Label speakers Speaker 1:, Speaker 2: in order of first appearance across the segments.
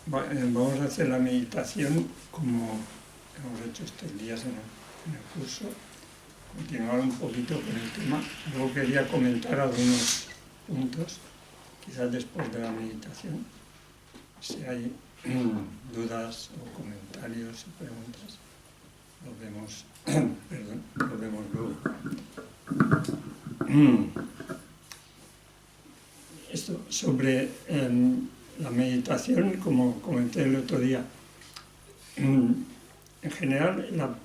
Speaker 1: Vamos a hacer la meditación como hemos hecho estos días en el curso, continuar un poquito con el tema. Luego quería comentar algunos puntos, quizás después de la meditación, si hay dudas o comentarios o preguntas. Los vemos luego. Esto sobre la meditación, como comenté el otro día, en general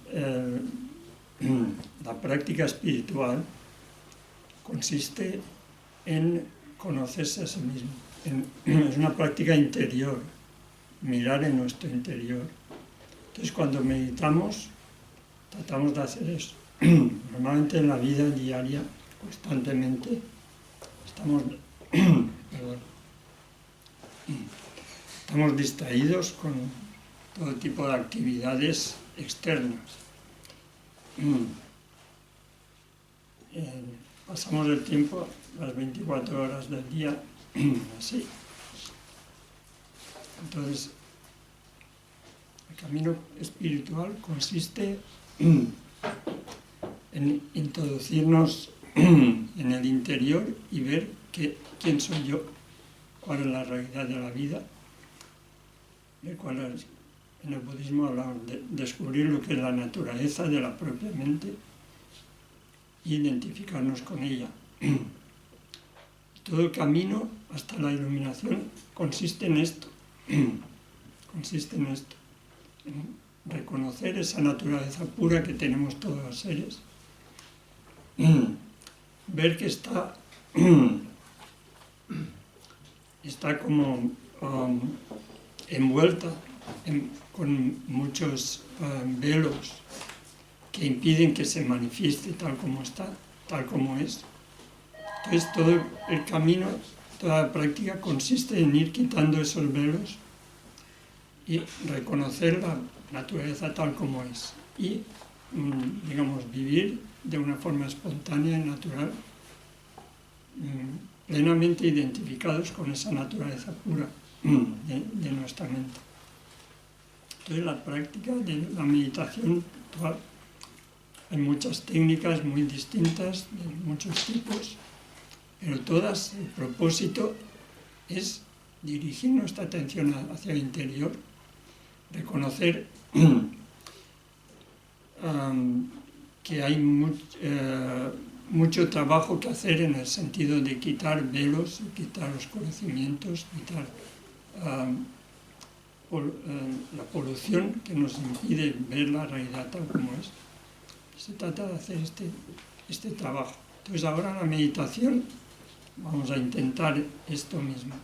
Speaker 1: la práctica espiritual consiste en conocerse a sí mismo. Es una práctica interior, mirar en nuestro interior. Entonces, cuando meditamos, tratamos de hacer eso. Normalmente en la vida diaria, constantemente, estamos distraídos con todo tipo de actividades externas. Pasamos el tiempo, las 24 horas del día, así. Entonces, el camino espiritual consiste en introducirnos en el interior y ver quién soy yo, cuál es la realidad de la vida. En el budismo hablamos de descubrir lo que es la naturaleza de la propia mente e identificarnos con ella. Todo el camino hasta la iluminación consiste en esto. En reconocer esa naturaleza pura que tenemos todos los seres. Ver que está como envuelta con muchos velos que impiden que se manifieste tal como está, tal como es. Entonces todo el camino, toda la práctica consiste en ir quitando esos velos y reconocer la naturaleza tal como es y, vivir de una forma espontánea y natural, plenamente identificados con esa naturaleza pura de nuestra mente. Entonces la práctica de la meditación actual, hay muchas técnicas muy distintas, de muchos tipos, pero todas, el propósito es dirigir nuestra atención hacia el interior, reconocer que hay mucho trabajo que hacer en el sentido de quitar velos, quitar los conocimientos, quitar la polución que nos impide ver la realidad tal como es. Se trata de hacer este trabajo. Entonces ahora la meditación vamos a intentar esto mismo.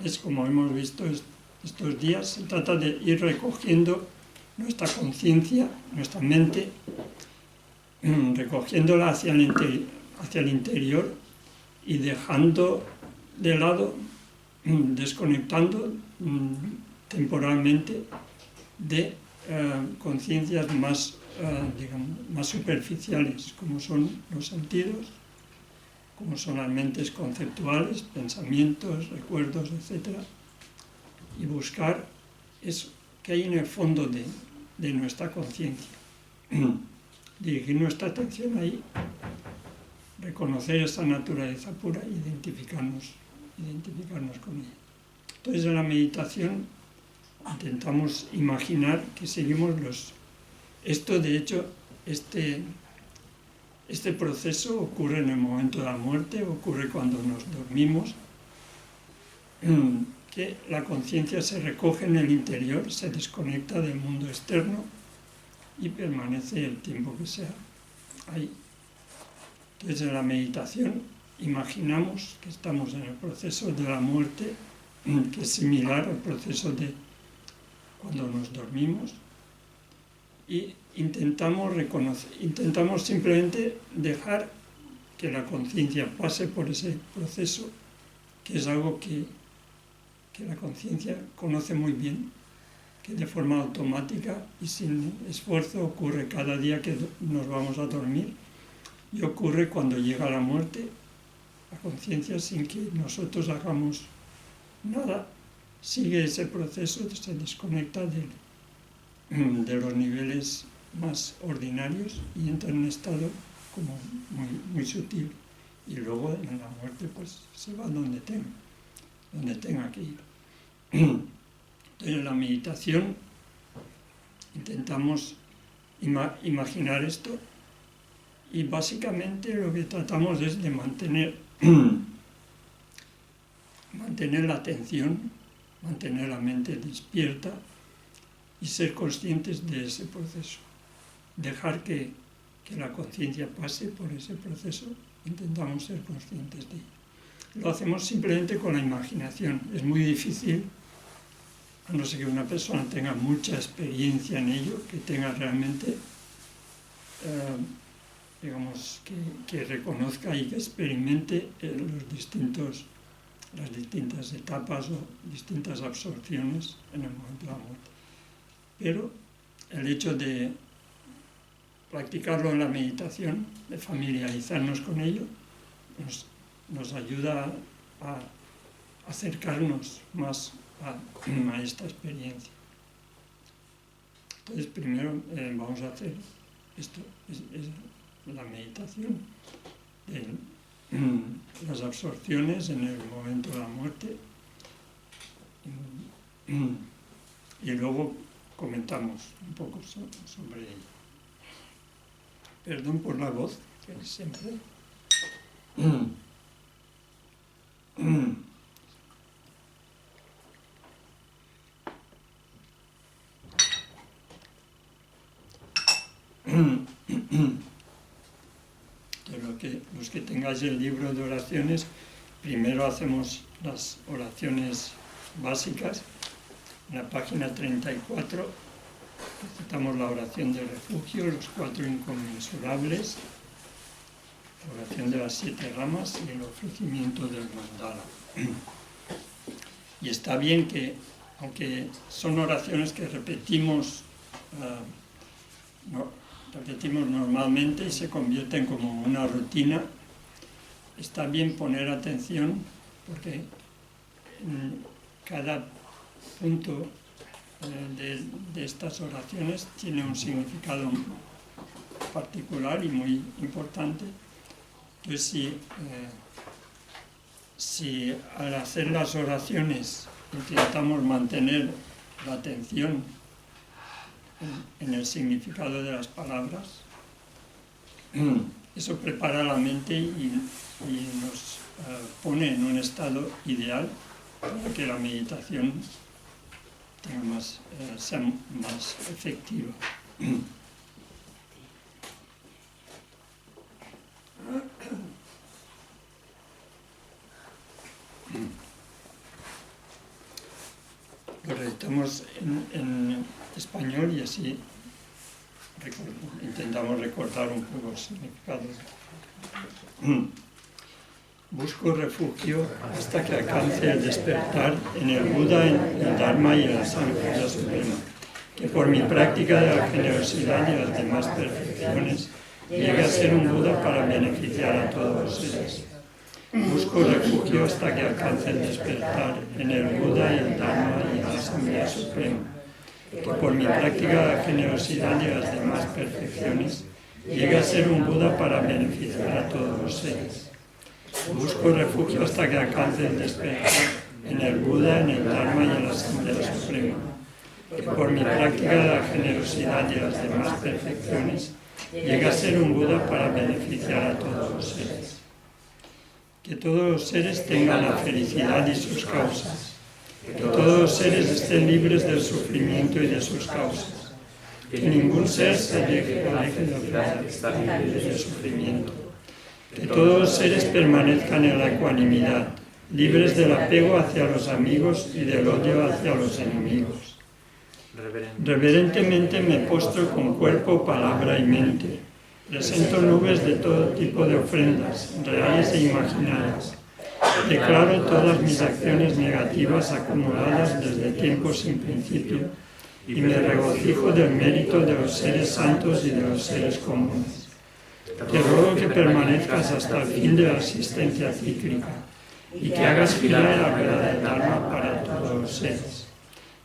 Speaker 1: Es como hemos visto estos días, se trata de ir recogiendo nuestra conciencia, nuestra mente, recogiéndola hacia el interior y dejando de lado, desconectando temporalmente de conciencias más superficiales, como son los sentidos, como son las mentes conceptuales, pensamientos, recuerdos, etc. Y buscar eso que hay en el fondo de nuestra conciencia. Dirigir nuestra atención ahí, reconocer esa naturaleza pura e identificarnos con ella. Entonces en la meditación intentamos imaginar que seguimos esto, de hecho, este proceso ocurre en el momento de la muerte, ocurre cuando nos dormimos, que la conciencia se recoge en el interior, se desconecta del mundo externo y permanece el tiempo que sea ahí. Entonces en la meditación imaginamos que estamos en el proceso de la muerte, que es similar al proceso de cuando nos dormimos, y intentamos simplemente dejar que la conciencia pase por ese proceso, que es algo que la conciencia conoce muy bien, que de forma automática y sin esfuerzo ocurre cada día que nos vamos a dormir, y ocurre cuando llega la muerte, la conciencia, sin que nosotros hagamos nada, sigue ese proceso, se desconecta de los niveles más ordinarios y entra en un estado como muy sutil, y luego en la muerte pues se va donde tenga que ir. Entonces en la meditación intentamos imaginar esto, y básicamente lo que tratamos es de mantener la atención, mantener la mente despierta y ser conscientes de ese proceso. Dejar que la conciencia pase por ese proceso, intentamos ser conscientes de ello. Lo hacemos simplemente con la imaginación. Es muy difícil, a no ser que una persona tenga mucha experiencia en ello, que tenga realmente, que reconozca y que experimente las distintas etapas o distintas absorciones en el momento de la muerte. Pero el hecho de practicarlo en la meditación, de familiarizarnos con ello, nos ayuda a acercarnos más a esta experiencia. Entonces primero vamos a hacer esto, es la meditación de las absorciones en el momento de la muerte, y luego comentamos un poco sobre ello. Perdón por la voz, que siempre... Los que tengáis el libro de oraciones, primero hacemos las oraciones básicas. En la página 34 recitamos la oración de refugio, los 4 inconmensurables, la oración de las 7 ramas y el ofrecimiento del mandala. Y está bien que, aunque son oraciones que repetimos normalmente y se convierten como una rutina, está bien poner atención, porque en cada punto de estas oraciones tiene un significado particular y muy importante. Entonces, si al hacer las oraciones intentamos mantener la atención en el significado de las palabras, eso prepara la mente y nos pone en un estado ideal para que la meditación sea más efectiva. Lo recitamos en español y así intentamos recordar un poco el significado. Busco refugio hasta que alcance el despertar en el Buda, en el Dharma y en la Sangha Suprema, que por mi práctica de la generosidad y las demás perfecciones llegue a ser un Buda para beneficiar a todos los seres. Busco refugio hasta que alcance el despertar en el Buda y el Dharma y en la Sangha Suprema, que por mi práctica de la generosidad y las demás perfecciones llegue a ser un Buda para beneficiar a todos los seres. Busco refugio hasta que alcance el despertar en el Buda, en el Dharma y en la Asamblea Suprema, que por mi práctica de la generosidad y las demás perfecciones llegue a ser un Buda para beneficiar a todos los seres. Que todos los seres tengan la felicidad y sus causas. Que todos los seres estén libres del sufrimiento y de sus causas. Que ningún ser se aleje de la felicidad, está libre del sufrimiento. Que todos los seres permanezcan en la ecuanimidad, libres del apego hacia los amigos y del odio hacia los enemigos. Reverentemente me postro con cuerpo, palabra y mente. Presento nubes de todo tipo de ofrendas, reales e imaginarias. Declaro todas mis acciones negativas acumuladas desde tiempos sin principio y me regocijo del mérito de los seres santos y de los seres comunes. Te ruego que permanezcas hasta el fin de la existencia cíclica y que hagas girar la verdad del Dharma los seres.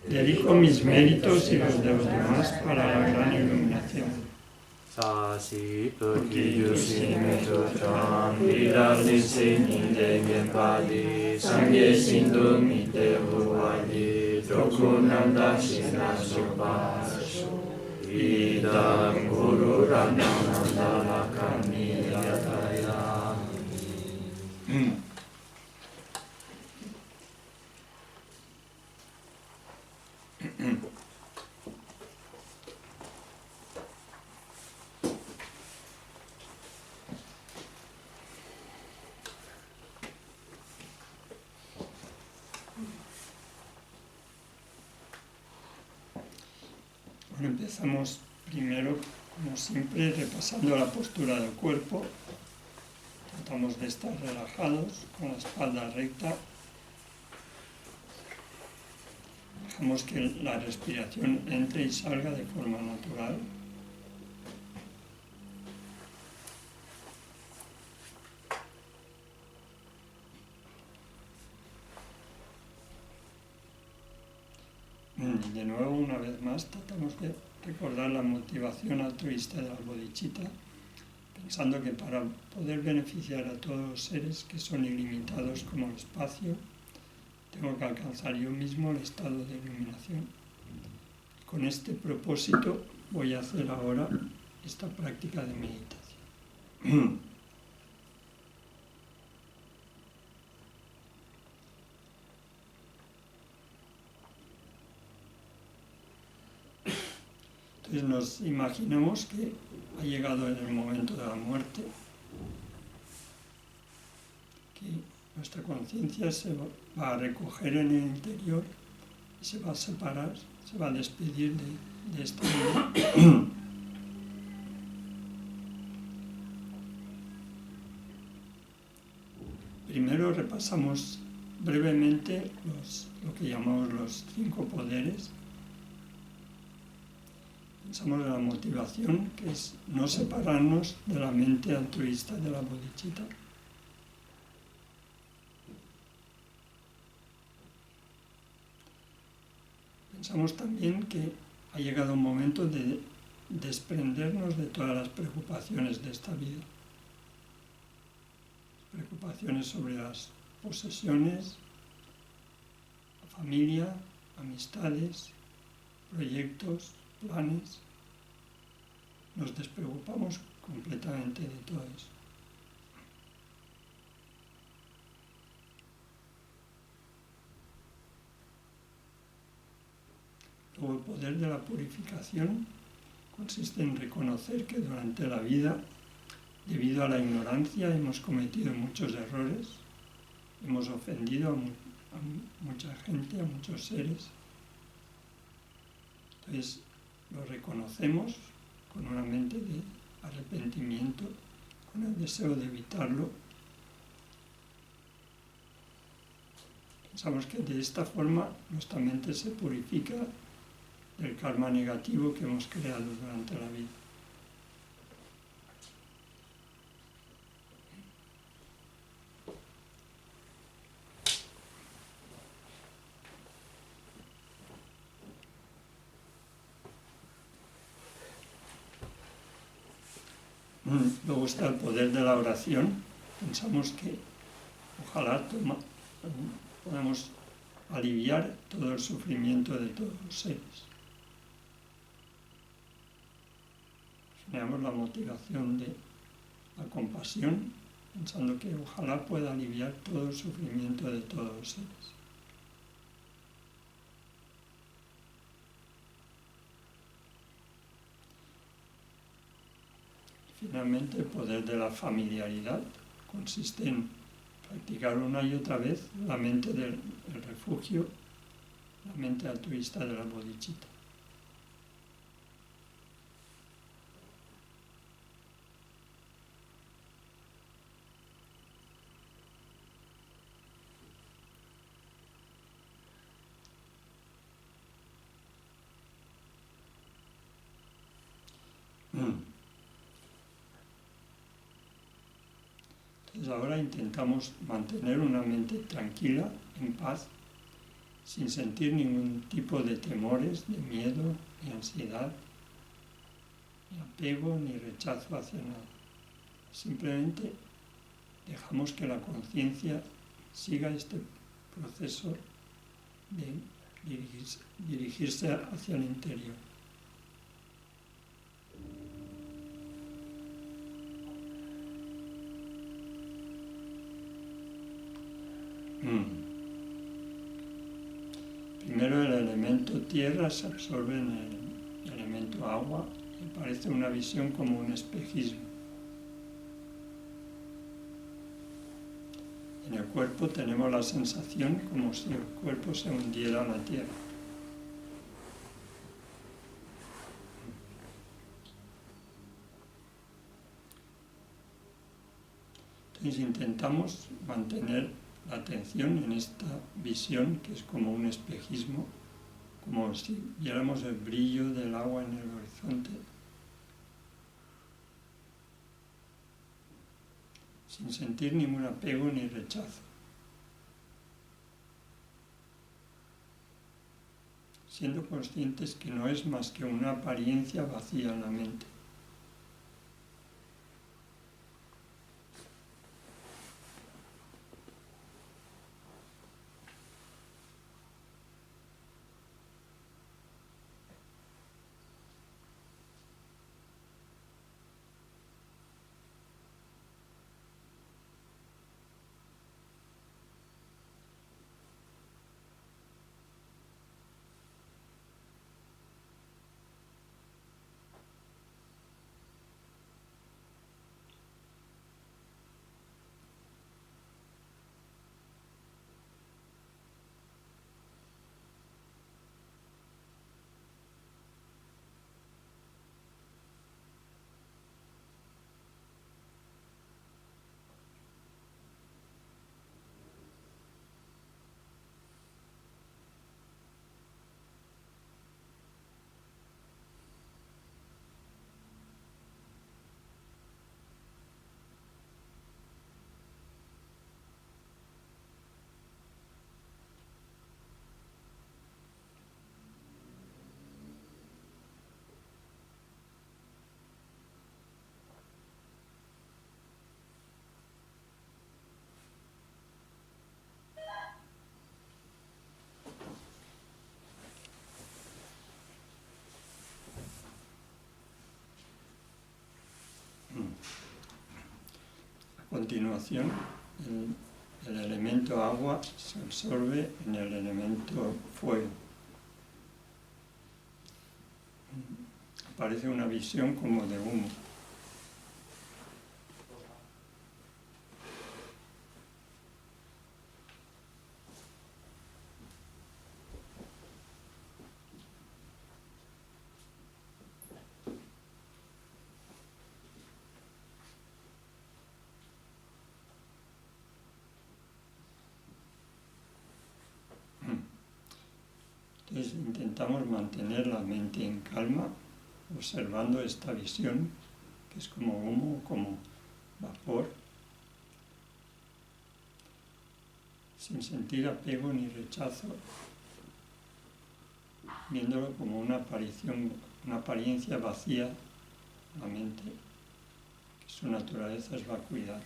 Speaker 1: Dedico mis méritos y los de los demás para la gran iluminación.
Speaker 2: Porque yo sin metrotam, virali sini devyen padi, sangye sindu mite buvali, trokunanda shina subhasho, idam guru ranamandala kamiyataya.
Speaker 1: Bueno, empezamos primero, como siempre, repasando la postura del cuerpo. Tratamos de estar relajados, con la espalda recta. Dejamos que la respiración entre y salga de forma natural. Y de nuevo, una vez más, tratamos de recordar la motivación altruista de la bodhicitta, pensando que para poder beneficiar a todos los seres que son ilimitados como el espacio, tengo que alcanzar yo mismo el estado de iluminación. Con este propósito voy a hacer ahora esta práctica de meditación. Entonces nos imaginamos que ha llegado el momento de la muerte, que nuestra conciencia se va a recoger en el interior y se va a separar, se va a despedir de esta vida. Primero repasamos brevemente lo que llamamos los 5 poderes. Pensamos en la motivación, que es no separarnos de la mente altruista de la bodhicitta. Pensamos también que ha llegado un momento de desprendernos de todas las preocupaciones de esta vida. Preocupaciones sobre las posesiones, la familia, amistades, proyectos, planes. Nos despreocupamos completamente de todo eso. Luego, el poder de la purificación consiste en reconocer que durante la vida, debido a la ignorancia, hemos cometido muchos errores, hemos ofendido a mucha gente, a muchos seres. Entonces, lo reconocemos con una mente de arrepentimiento, con el deseo de evitarlo. Pensamos que de esta forma nuestra mente se purifica del karma negativo que hemos creado durante la vida. Luego está el poder de la oración. Pensamos que ojalá podamos aliviar todo el sufrimiento de todos los seres. Generamos la motivación de la compasión, pensando que ojalá pueda aliviar todo el sufrimiento de todos los seres. Finalmente, el poder de la familiaridad consiste en practicar una y otra vez la mente del refugio, la mente altruista de la bodhicitta. Entonces ahora intentamos mantener una mente tranquila, en paz, sin sentir ningún tipo de temores, de miedo, ni ansiedad, ni apego, ni rechazo hacia nada. Simplemente dejamos que la conciencia siga este proceso de dirigirse hacia el interior. Primero el elemento tierra se absorbe en el elemento agua y aparece una visión como un espejismo. En el cuerpo tenemos la sensación como si el cuerpo se hundiera en la tierra. Entonces intentamos mantener la atención en esta visión que es como un espejismo, como si viéramos el brillo del agua en el horizonte, sin sentir ningún apego ni rechazo. Siendo conscientes que no es más que una apariencia vacía en la mente. A continuación, el elemento agua se absorbe en el elemento fuego. Aparece una visión como de humo. Entonces intentamos mantener la mente en calma, observando esta visión, que es como humo, como vapor, sin sentir apego ni rechazo, viéndolo como una apariencia vacía, la mente, que su naturaleza es vacuidad.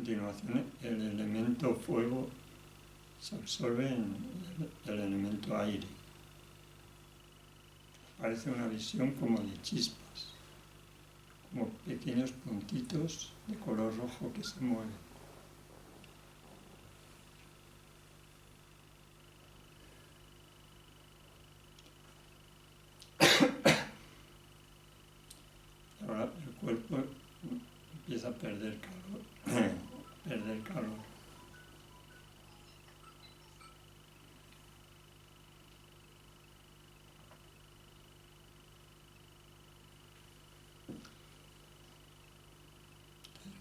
Speaker 1: continuación, el elemento fuego se absorbe en el elemento aire. Parece una visión como de chispas, como pequeños puntitos de color rojo que se mueven. Ahora el cuerpo empieza a perder calor, perder calor.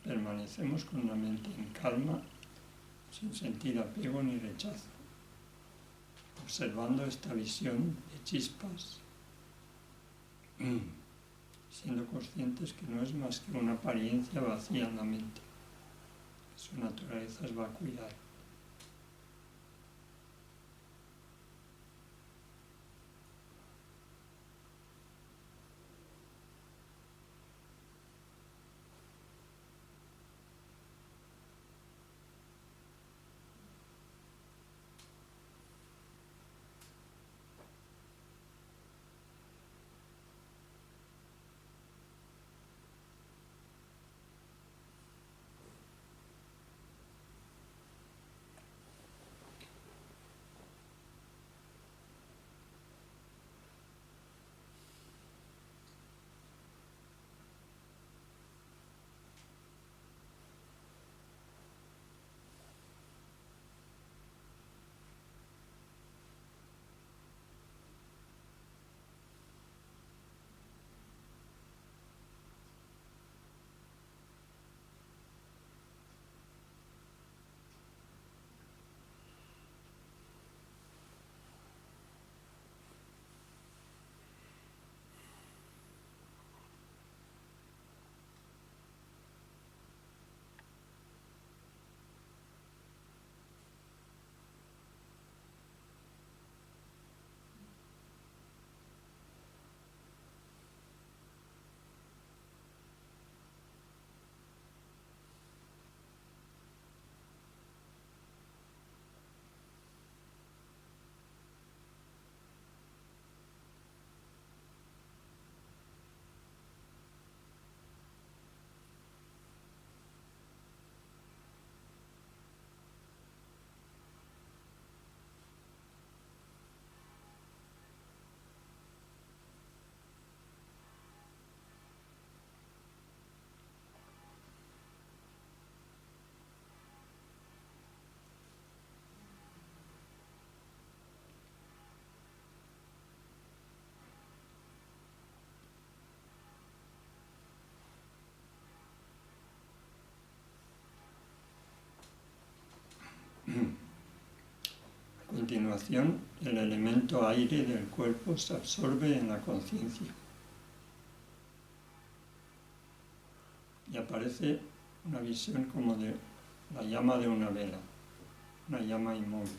Speaker 1: Permanecemos con una mente en calma, sin sentir apego ni rechazo, observando esta visión de chispas, siendo conscientes que no es más que una apariencia vacía en la mente, que su naturaleza es vacuidad. A continuación, el elemento aire del cuerpo se absorbe en la conciencia y aparece una visión como de la llama de una vela, una llama inmóvil.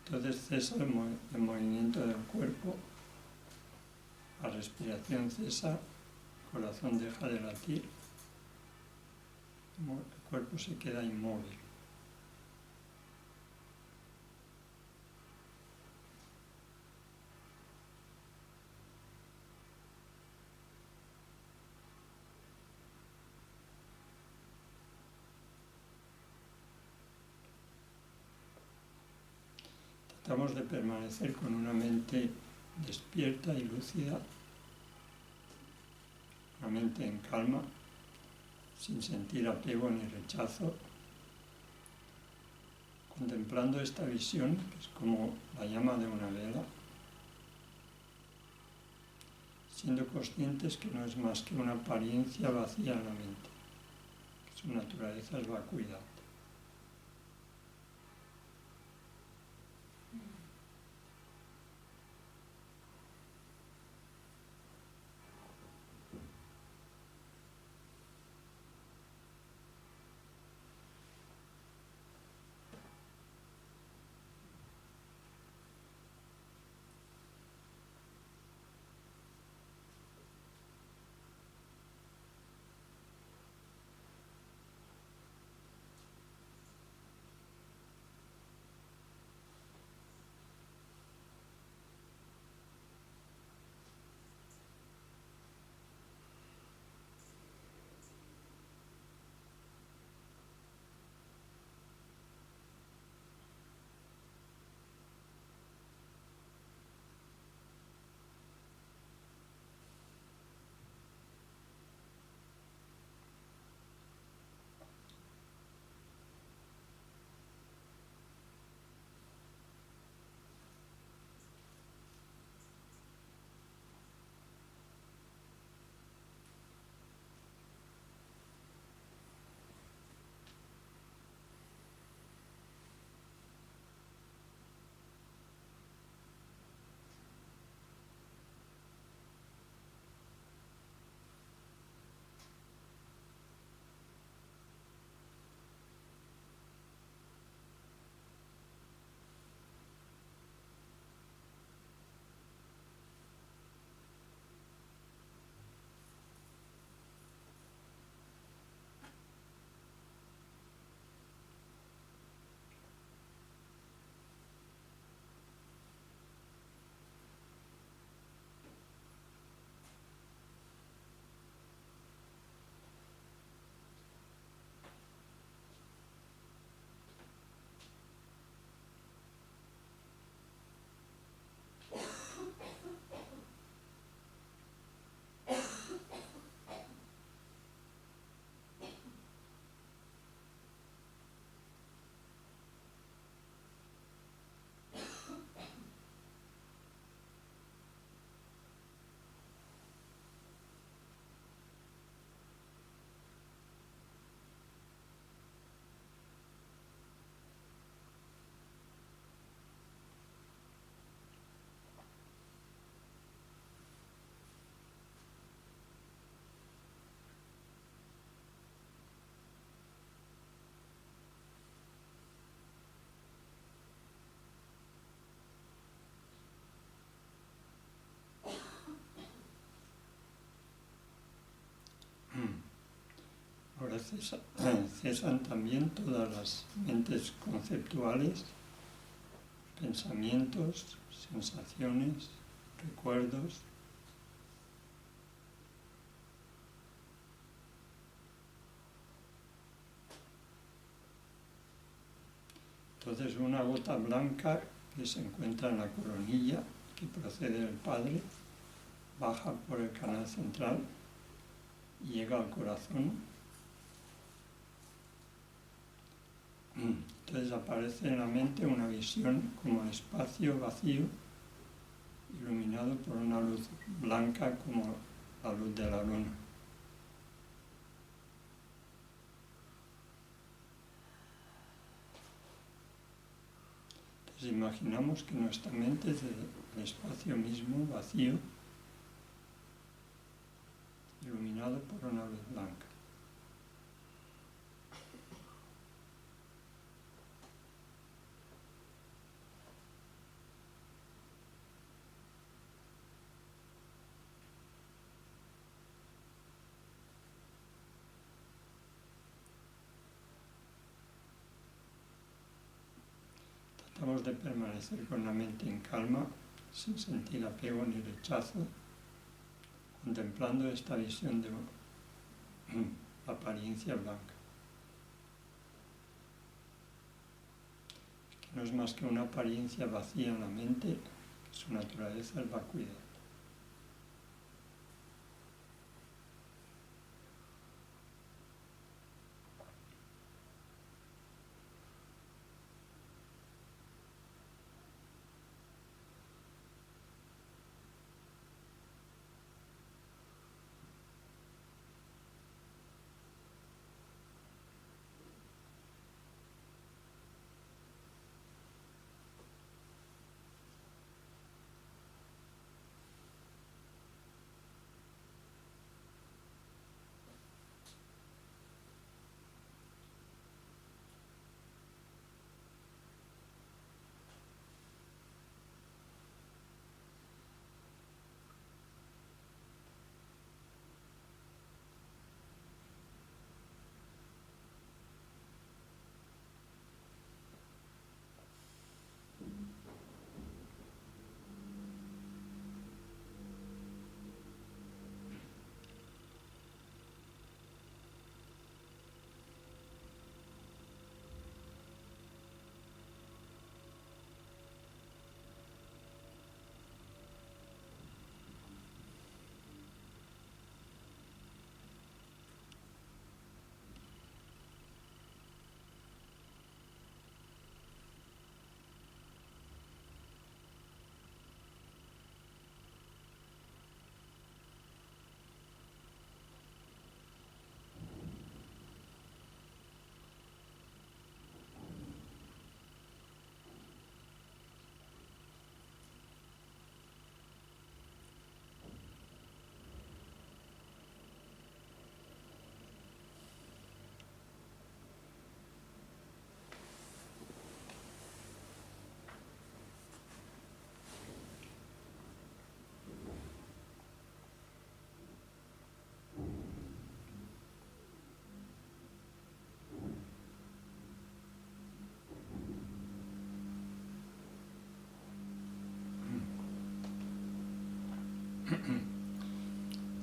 Speaker 1: Entonces cesa el movimiento del cuerpo, la respiración cesa, el corazón deja de latir, el cuerpo se queda inmóvil. Tratamos de permanecer con una mente despierta y lúcida, una mente en calma, sin sentir apego ni rechazo, contemplando esta visión, que es como la llama de una vela, siendo conscientes que no es más que una apariencia vacía en la mente, que su naturaleza es vacuidad. cesan también todas las mentes conceptuales, pensamientos, sensaciones, recuerdos. Entonces una gota blanca que se encuentra en la coronilla, que procede del Padre, baja por el canal central y llega al corazón. Entonces aparece en la mente una visión como el espacio vacío, iluminado por una luz blanca como la luz de la luna. Entonces imaginamos que nuestra mente es el espacio mismo, vacío, iluminado por una luz blanca. Tratamos de permanecer con la mente en calma, sin sentir apego ni rechazo, contemplando esta visión de la apariencia blanca, que no es más que una apariencia vacía en la mente, que su naturaleza es vacuidad.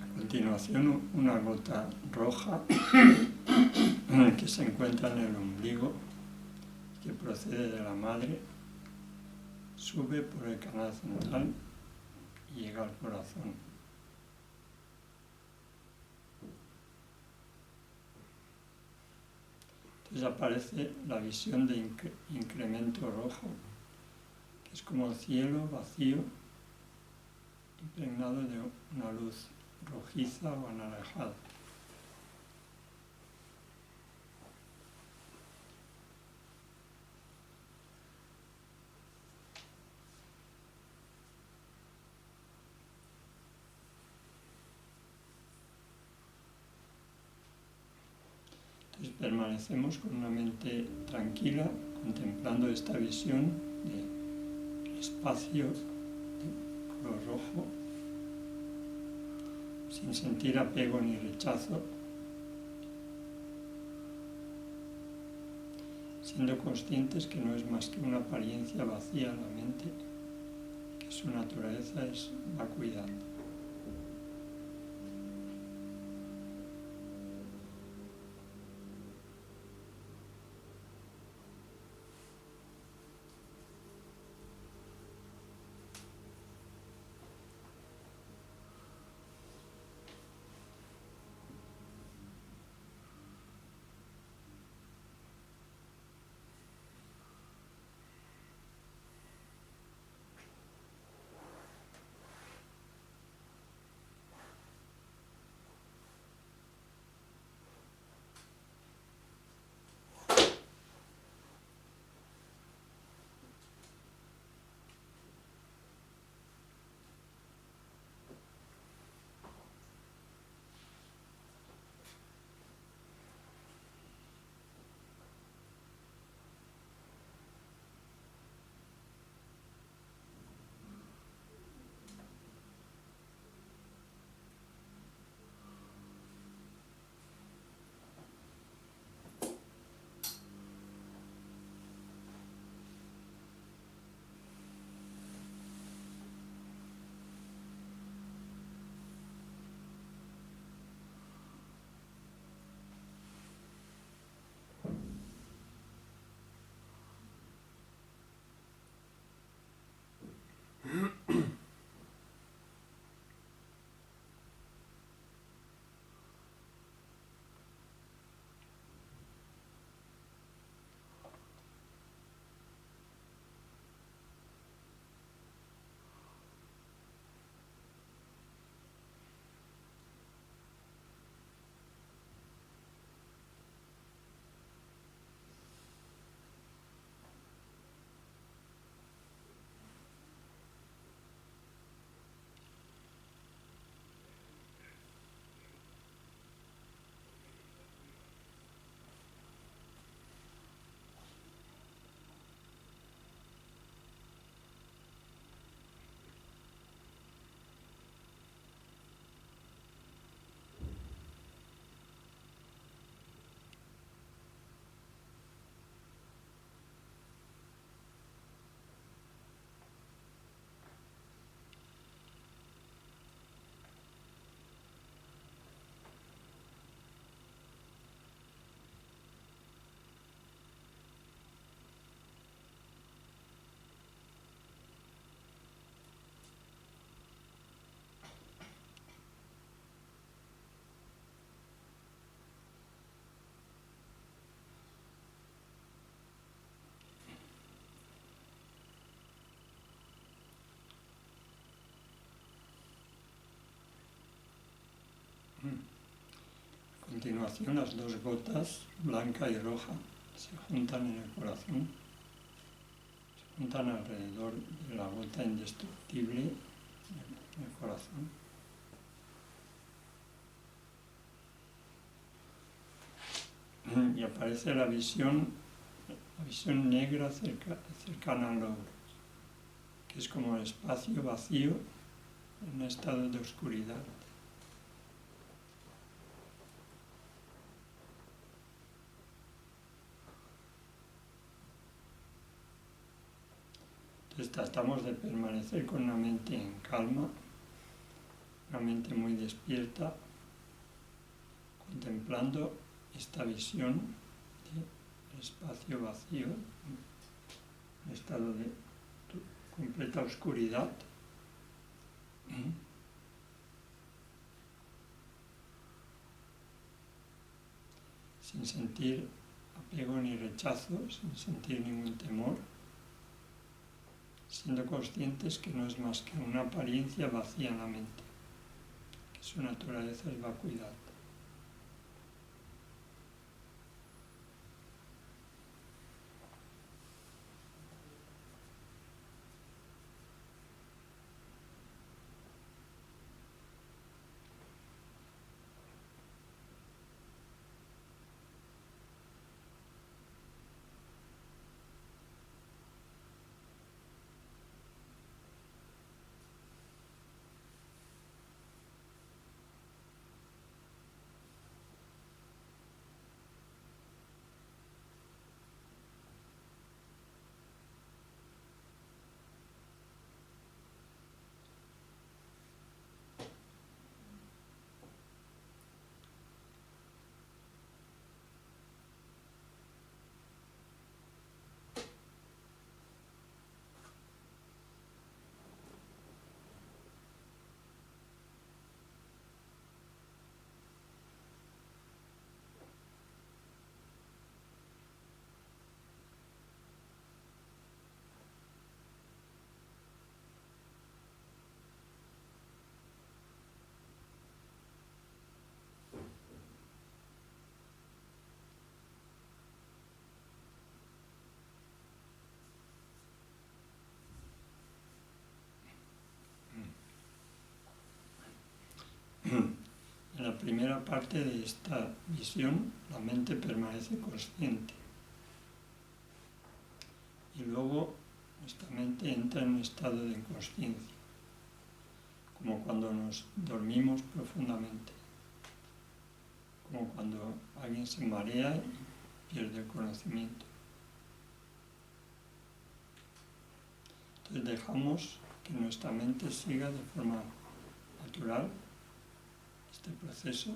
Speaker 1: A continuación, una gota roja que se encuentra en el ombligo, que procede de la madre, sube por el canal central y llega al corazón. Entonces aparece la visión de incremento rojo, que es como el cielo vacío, impregnado de una luz rojiza o anaranjada. Entonces permanecemos con una mente tranquila, contemplando esta visión del espacio de color rojo, sin sentir apego ni rechazo, siendo conscientes que no es más que una apariencia vacía en la mente, que su naturaleza es vacuidad. A continuación, las dos gotas, blanca y roja, se juntan en el corazón, se juntan alrededor de la gota indestructible en el corazón. Y aparece la visión negra cercana al logro, que es como el espacio vacío en un estado de oscuridad. Entonces tratamos de permanecer con una mente en calma, una mente muy despierta, contemplando esta visión del espacio vacío, en estado de completa oscuridad. Sin sentir apego ni rechazo, sin sentir ningún temor, siendo conscientes que no es más que una apariencia vacía en la mente, que su naturaleza es vacuidad. primera parte de esta visión, la mente permanece consciente. Y luego nuestra mente entra en un estado de inconsciencia, como cuando nos dormimos profundamente, como cuando alguien se marea y pierde el conocimiento. Entonces dejamos que nuestra mente siga de forma natural este proceso,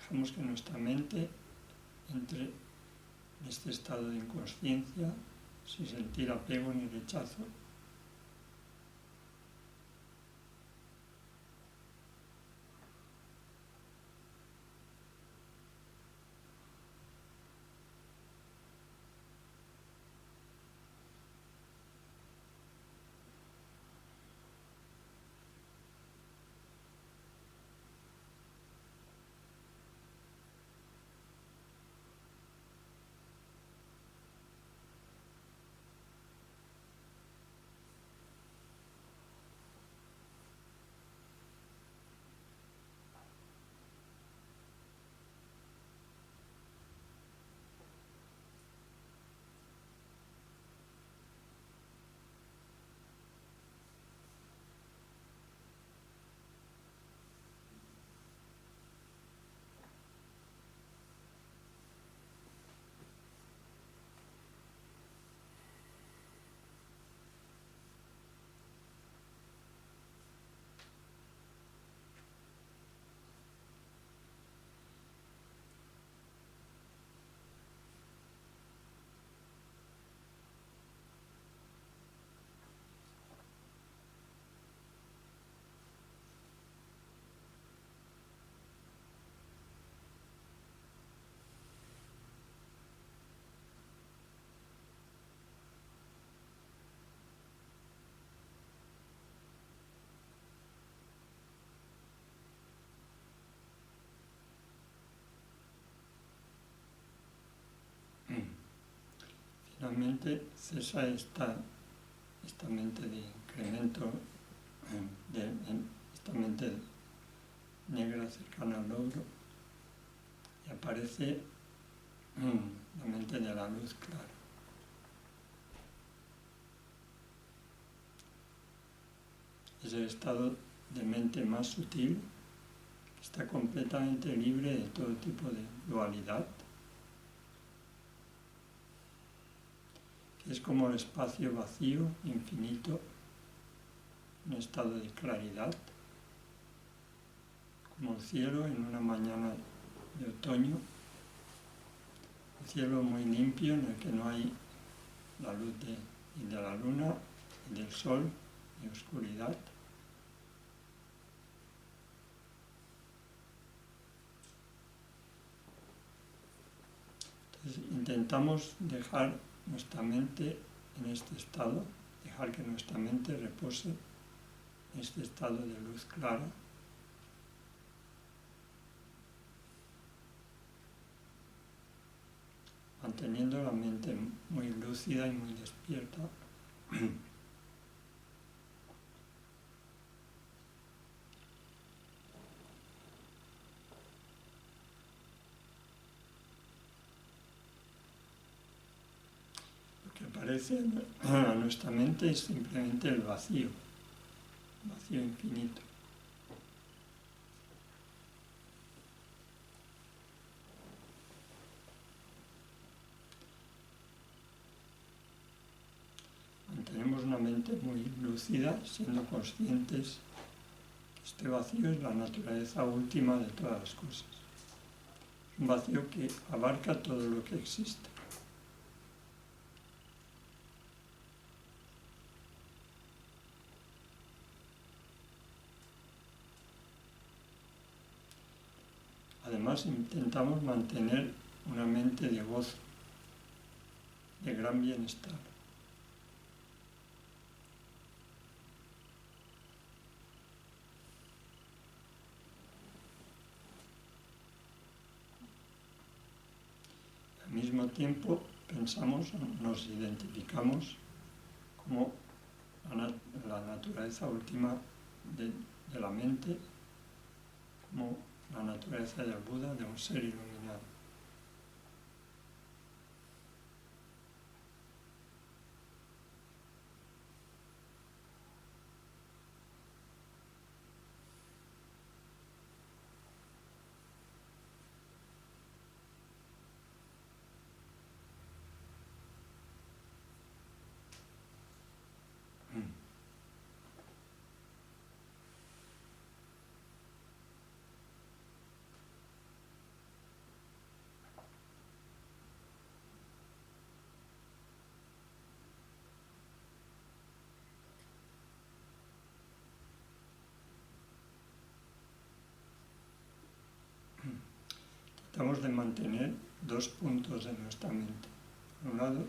Speaker 1: dejamos que nuestra mente entre en este estado de inconsciencia sin sentir apego ni rechazo. Finalmente cesa esta mente de incremento, esta mente negra cercana al logro, y aparece la mente de la luz clara. Es el estado de mente más sutil, que está completamente libre de todo tipo de dualidad, que es como el espacio vacío, infinito, un estado de claridad, como el cielo en una mañana de otoño, un cielo muy limpio en el que no hay la luz ni de la luna, ni del sol, ni oscuridad. Entonces intentamos dejar nuestra mente en este estado, dejar que nuestra mente repose en este estado de luz clara, manteniendo la mente muy lúcida y muy despierta. Lo que aparece a nuestra mente es simplemente el vacío infinito. Mantenemos una mente muy lúcida, siendo conscientes que este vacío es la naturaleza última de todas las cosas. Un vacío que abarca todo lo que existe. Además, intentamos mantener una mente de gozo, de gran bienestar. Al mismo tiempo, pensamos, nos identificamos como la naturaleza última de la mente, como la la naturaleza del Buda, de un ser iluminado. Tratamos de mantener dos puntos de nuestra mente. Por un lado,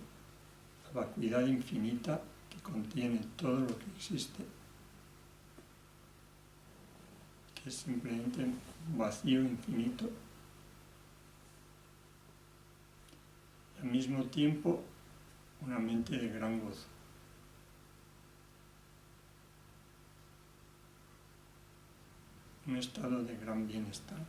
Speaker 1: la vacuidad infinita que contiene todo lo que existe, que es simplemente un vacío infinito, y al mismo tiempo una mente de gran gozo. Un estado de gran bienestar.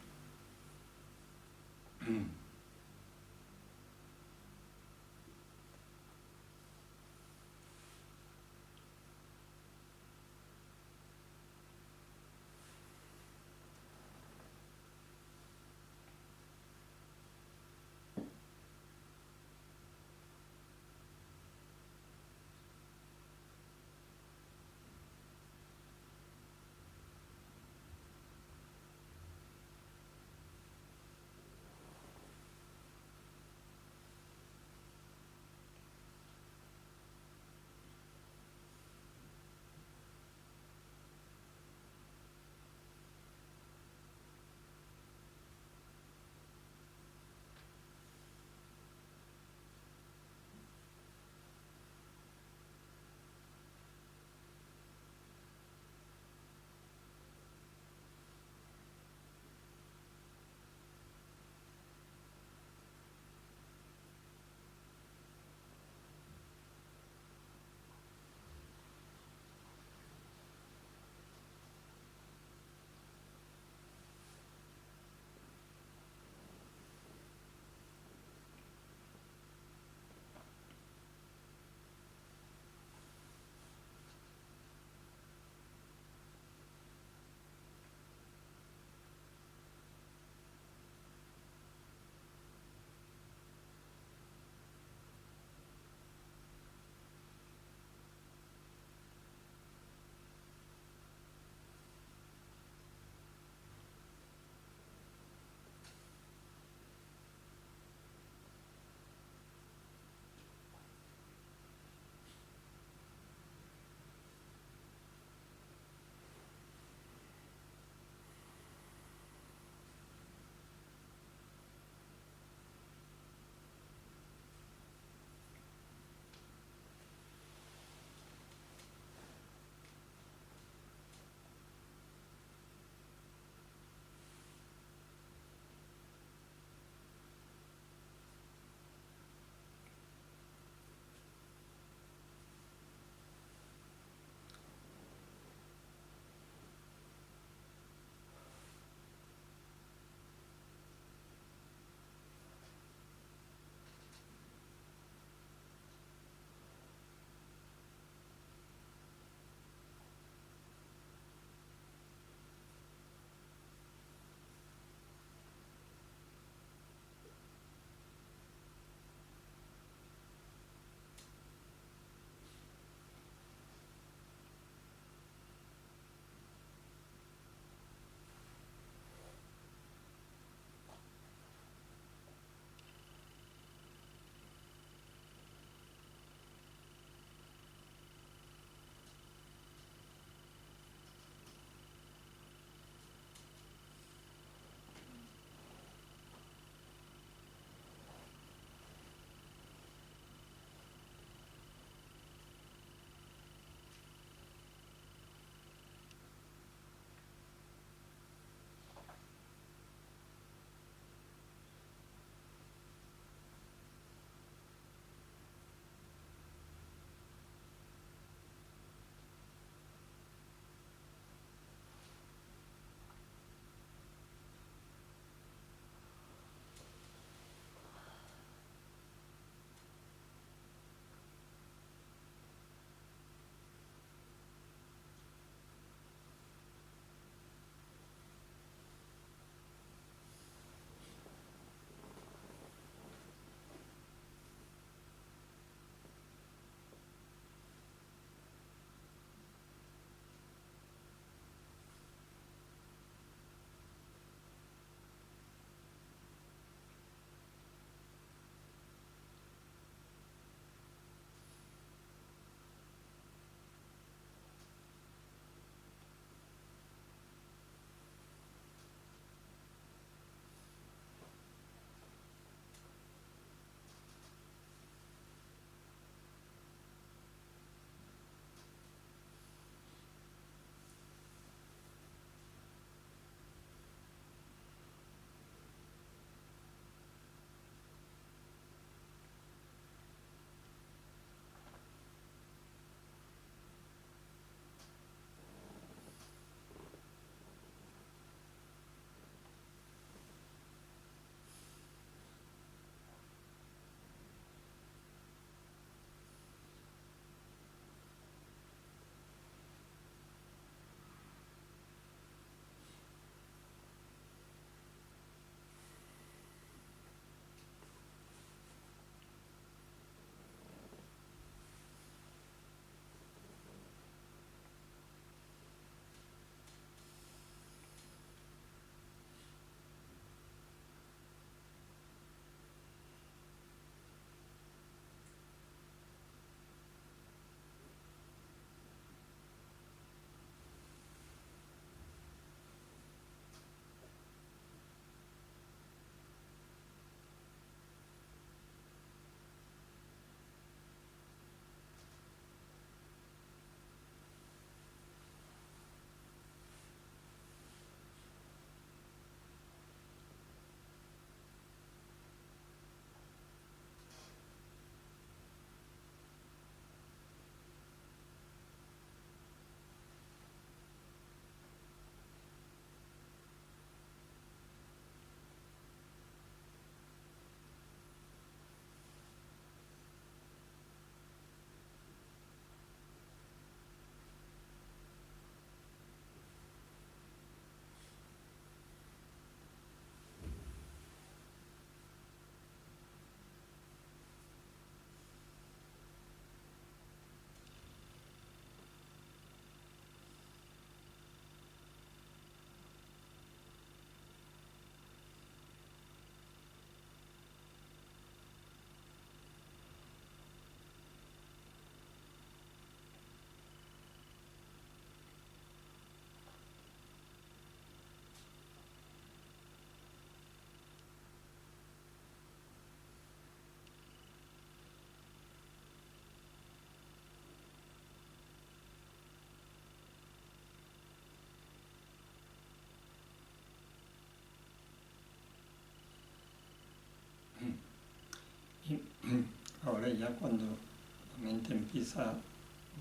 Speaker 1: ahora ya cuando la mente empieza a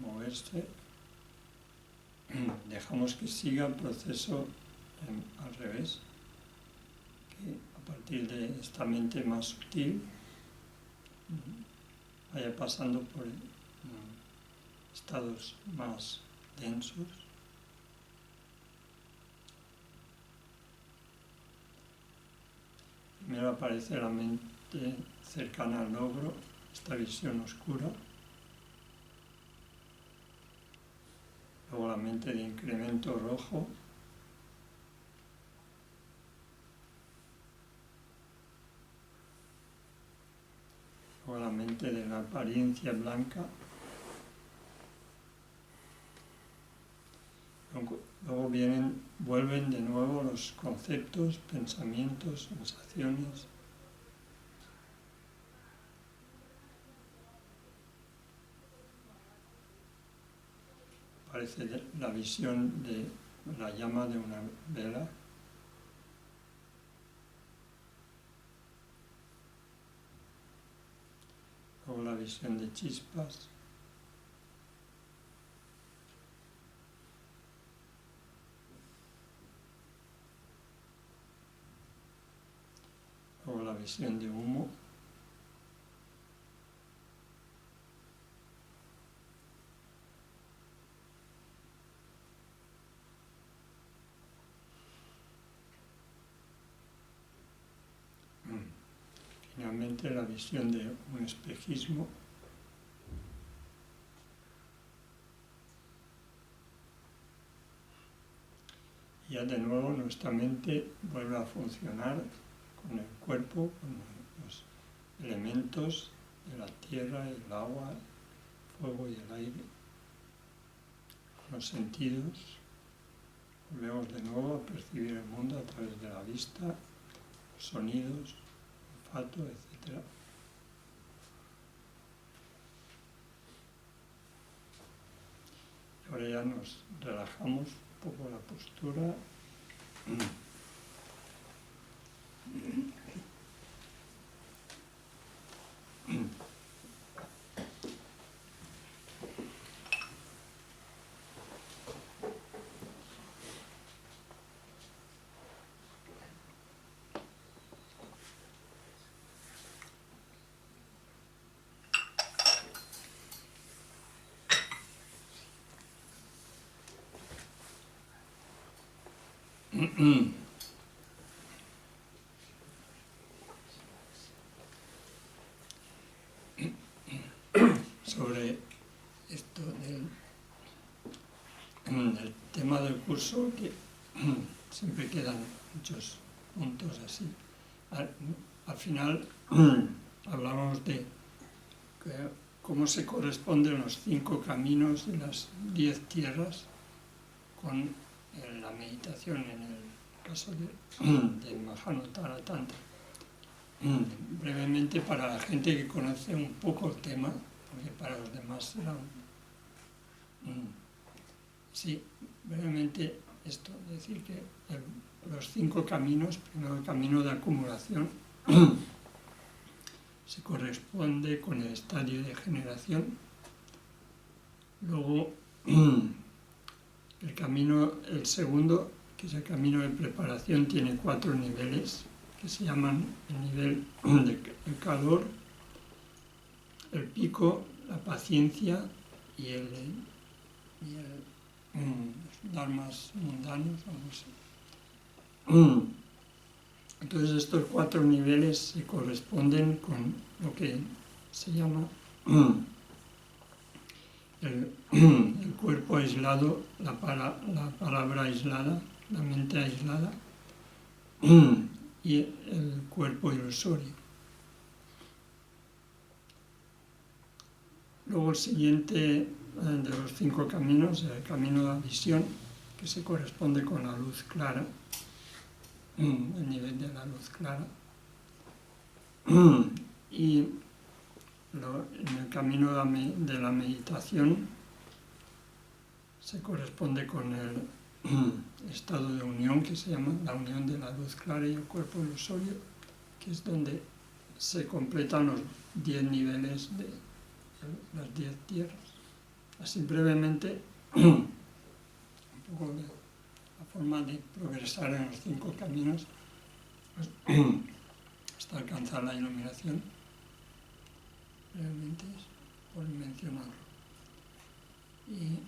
Speaker 1: moverse, dejamos que siga el proceso al revés, que a partir de esta mente más sutil vaya pasando por estados más densos. Primero aparece la mente cercana al logro, esta visión oscura. Luego la mente de incremento rojo. Luego la mente de la apariencia blanca. Luego vuelven de nuevo los conceptos, pensamientos, sensaciones. Aparece la visión de la llama de una vela. Luego la visión de chispas. Luego la visión de humo. Finalmente la visión de un espejismo. Y ya de nuevo nuestra mente vuelve a funcionar con el cuerpo, con los elementos de la tierra, el agua, el fuego y el aire, con los sentidos. Volvemos de nuevo a percibir el mundo a través de la vista, los sonidos, olfato, etc. Ahora ya nos relajamos un poco la postura. Sobre esto del tema del curso, que siempre quedan muchos puntos así. Al final hablamos de cómo se corresponden los 5 caminos de las 10 tierras con la meditación en el caso de Mahanotara Tantra. Brevemente, para la gente que conoce un poco el tema, porque para los demás será sí, brevemente esto, decir que los 5 caminos, primero el camino de acumulación, se corresponde con el estadio de generación. Luego el segundo, que es el camino de preparación, tiene 4 niveles, que se llaman el nivel del calor, el pico, la paciencia y los dharmas mundanos, vamos. Entonces estos 4 niveles se corresponden con lo que se llama el cuerpo aislado, la palabra aislada, la mente aislada y el cuerpo ilusorio. Luego el siguiente de los 5 caminos, el camino de la visión, que se corresponde con la luz clara, el nivel de la luz clara. Y en el camino de la meditación se corresponde con el estado de unión, que se llama la unión de la luz clara y el cuerpo ilusorio, que es donde se completan los 10 niveles de las 10 tierras. Así brevemente, un poco de la forma de progresar en los 5 caminos pues, hasta alcanzar la iluminación. Realmente es por mencionarlo. Y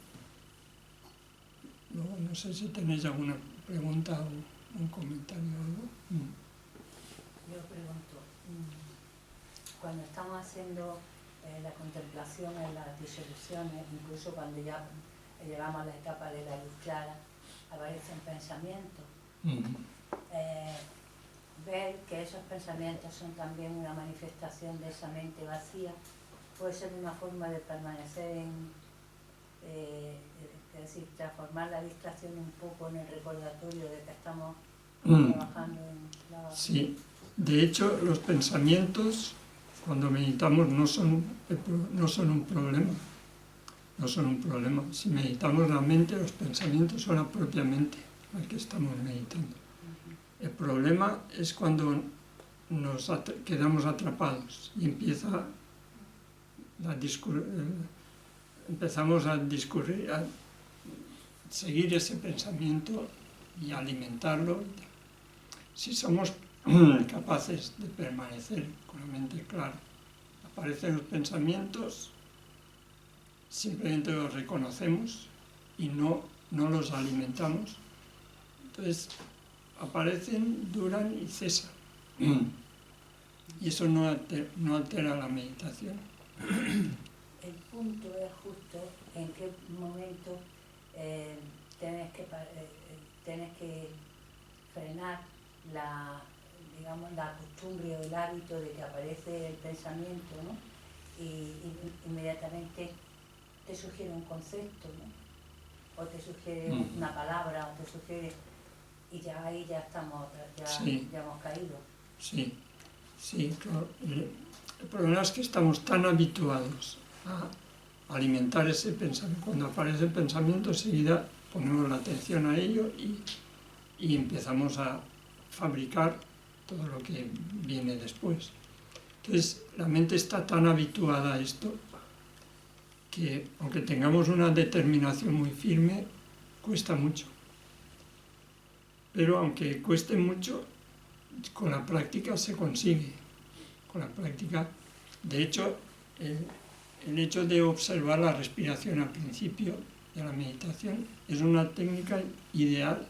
Speaker 1: luego no sé si tenéis alguna pregunta o un comentario o algo.
Speaker 3: Yo pregunto, cuando estamos haciendo la contemplación en las disoluciones, incluso cuando ya llegamos a la etapa de la luz clara, aparecen pensamientos. Ver que esos pensamientos son también una manifestación de esa mente vacía puede ser una forma de permanecer es decir, transformar la distracción un poco en el recordatorio de que estamos trabajando en la...
Speaker 1: Sí, de hecho los pensamientos cuando meditamos no son un problema. No son un problema. Si meditamos la mente, los pensamientos son la propia mente la que estamos meditando. El problema es cuando nos quedamos atrapados y empezamos a discurrir, a seguir ese pensamiento y alimentarlo. Si somos capaces de permanecer con la mente clara, aparecen los pensamientos, simplemente los reconocemos y no los alimentamos. Entonces aparecen, duran y cesan. Y eso no altera la meditación.
Speaker 3: El punto es justo en qué momento tienes que frenar la costumbre o el hábito de que aparece el pensamiento, ¿no? Y inmediatamente te sugiere un concepto, ¿no? O te sugiere una palabra, o te sugiere... Y ya ahí ya estamos, ya hemos caído.
Speaker 1: Sí, claro. El problema es que estamos tan habituados a alimentar ese pensamiento. Cuando aparece el pensamiento, enseguida ponemos la atención a ello y empezamos a fabricar todo lo que viene después. Entonces, la mente está tan habituada a esto que, aunque tengamos una determinación muy firme, cuesta mucho. Pero aunque cueste mucho, con la práctica se consigue. Con la práctica, de hecho, el hecho de observar la respiración al principio de la meditación es una técnica ideal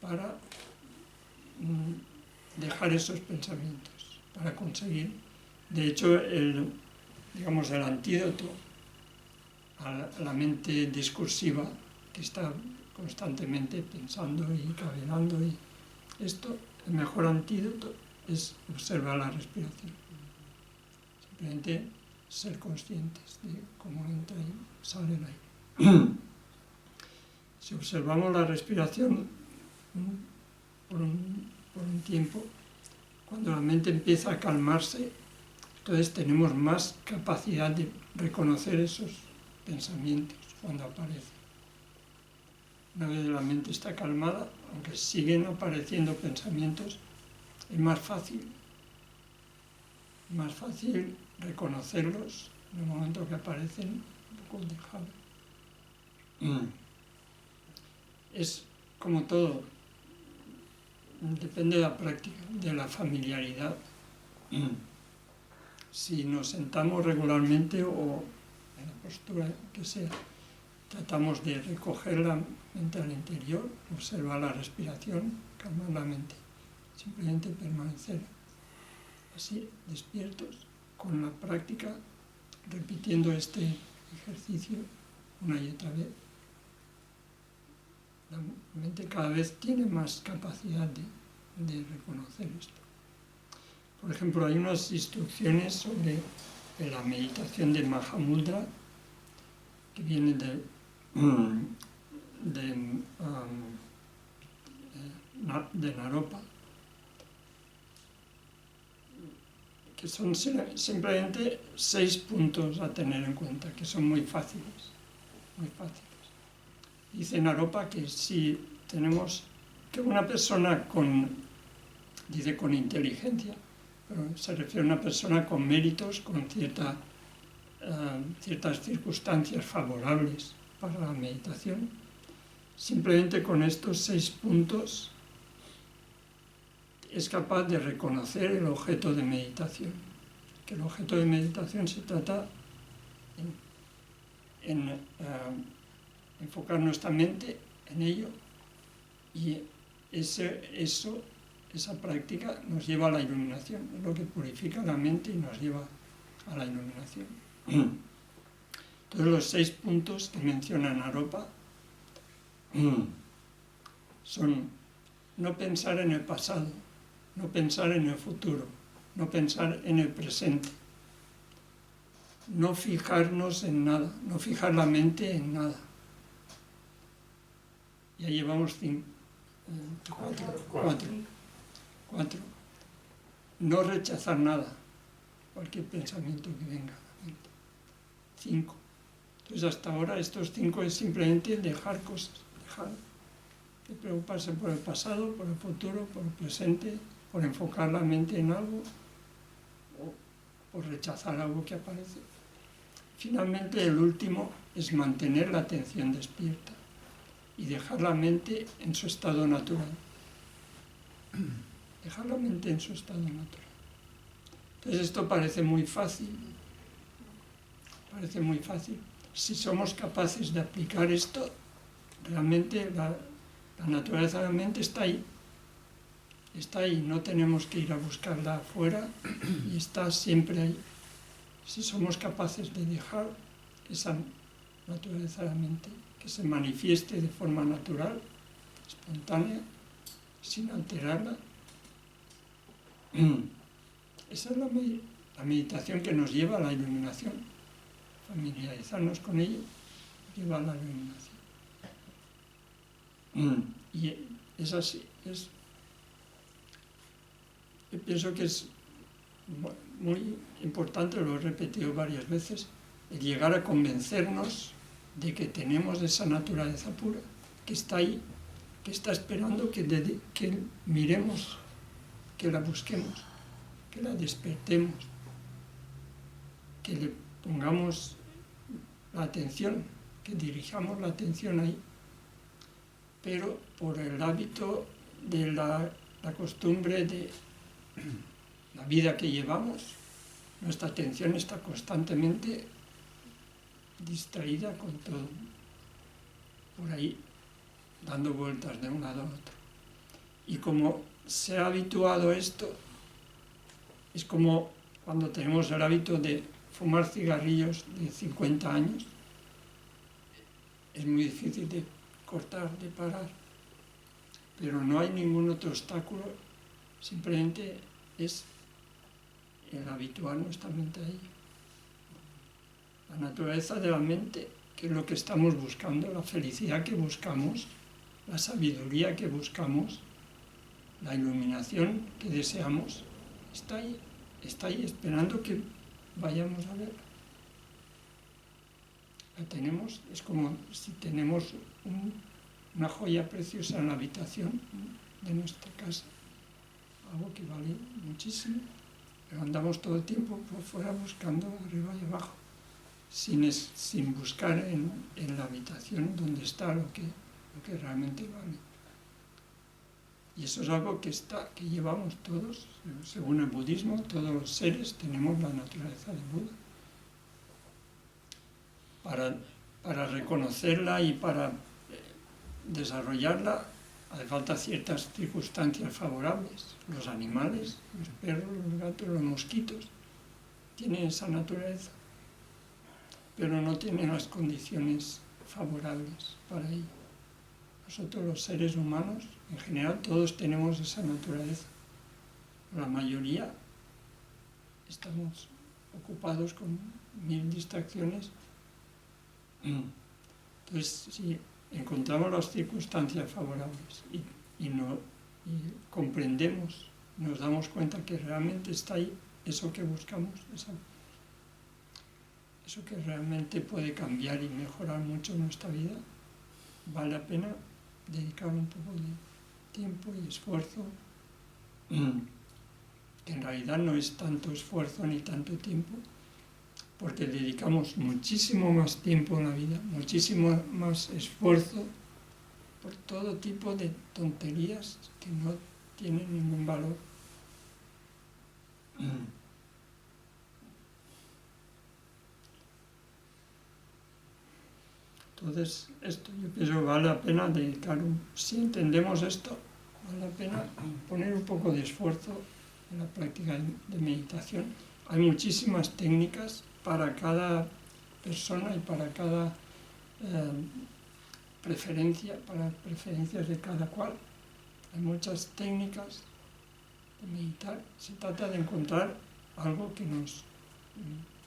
Speaker 1: para dejar esos pensamientos, para conseguir. De hecho, el antídoto a la mente discursiva que está constantemente pensando y cavilando y esto, el mejor antídoto es observar la respiración. Simplemente ser conscientes de cómo entra y sale el aire. Si observamos la respiración por un tiempo, cuando la mente empieza a calmarse, entonces tenemos más capacidad de reconocer esos pensamientos cuando aparecen. Una vez la mente está calmada, aunque siguen apareciendo pensamientos, es más fácil reconocerlos en el momento que aparecen, un poco dejarlo. Es como todo, depende de la práctica, de la familiaridad. Si nos sentamos regularmente o en la postura que sea, tratamos de recoger la mente al interior, observar la respiración, calmar la mente, simplemente permanecer así, despiertos, con la práctica, repitiendo este ejercicio una y otra vez. La mente cada vez tiene más capacidad de reconocer esto. Por ejemplo, hay unas instrucciones sobre la meditación de Mahamudra que vienen de Naropa, que son simplemente 6 puntos a tener en cuenta, que son muy fáciles. Dice Naropa que si tenemos que una persona con dice con inteligencia, pero se refiere a una persona con méritos, con ciertas circunstancias favorables para la meditación. Simplemente con estos 6 puntos es capaz de reconocer el objeto de meditación, que el objeto de meditación se trata en enfocar nuestra mente en ello, y esa práctica nos lleva a la iluminación, es lo que purifica la mente y nos lleva a la iluminación. Entonces los 6 puntos que menciona Naropa son no pensar en el pasado, no pensar en el futuro, no pensar en el presente, no fijarnos en nada, no fijar la mente en nada. Ya llevamos 4. No rechazar nada, cualquier pensamiento que venga a la mente. 5. Entonces hasta ahora estos 5 es simplemente dejar cosas, dejar de preocuparse por el pasado, por el futuro, por el presente, por enfocar la mente en algo o por rechazar algo que aparece. Finalmente el último es mantener la atención despierta y dejar la mente en su estado natural. Dejar la mente en su estado natural. Entonces esto parece muy fácil. Parece muy fácil. Si somos capaces de aplicar esto, realmente la naturaleza de la mente está ahí. Está ahí, no tenemos que ir a buscarla afuera y está siempre ahí. Si somos capaces de dejar esa naturaleza de la mente que se manifieste de forma natural, espontánea, sin alterarla, esa es la meditación que nos lleva a la iluminación. Familiarizarnos con ello lleva a la iluminación. Y es así. Yo pienso que es muy importante, lo he repetido varias veces, el llegar a convencernos de que tenemos esa naturaleza pura, que está ahí, que está esperando que miremos, que la busquemos, que la despertemos, que le pongamos la atención, que dirijamos la atención ahí. Pero por el hábito de la costumbre de la vida que llevamos, nuestra atención está constantemente distraída con todo, por ahí, dando vueltas de un lado a otro. Y como se ha habituado esto, es como cuando tenemos el hábito de fumar cigarrillos de 50 años, es muy difícil de cortar, de parar, pero no hay ningún otro obstáculo, simplemente es el habituar nuestra mente ahí. La naturaleza de la mente, que es lo que estamos buscando, la felicidad que buscamos, la sabiduría que buscamos, la iluminación que deseamos, está ahí esperando que vayamos a ver. La tenemos, es como si tenemos una joya preciosa en la habitación de nuestra casa, algo que vale muchísimo, pero andamos todo el tiempo por fuera buscando arriba y abajo, sin buscar en la habitación donde está lo que realmente vale. Y eso es algo que llevamos todos, según el budismo, todos los seres tenemos la naturaleza de Buda. Para reconocerla y para desarrollarla hace falta ciertas circunstancias favorables. Los animales, los perros, los gatos, los mosquitos tienen esa naturaleza, pero no tienen las condiciones favorables para ello. Nosotros los seres humanos, en general, todos tenemos esa naturaleza. La mayoría estamos ocupados con 1000 distracciones. Entonces, si encontramos las circunstancias favorables y comprendemos, nos damos cuenta que realmente está ahí eso que buscamos, eso que realmente puede cambiar y mejorar mucho nuestra vida, vale la pena dedicar un poco de tiempo y esfuerzo que en realidad no es tanto esfuerzo ni tanto tiempo, porque dedicamos muchísimo más tiempo en la vida, muchísimo más esfuerzo por todo tipo de tonterías que no tienen ningún valor. Entonces, esto yo pienso que vale la pena dedicar, si entendemos esto, vale la pena poner un poco de esfuerzo en la práctica de meditación. Hay muchísimas técnicas para cada persona y para cada preferencia, para preferencias de cada cual. Hay muchas técnicas de meditar. Se trata de encontrar algo que nos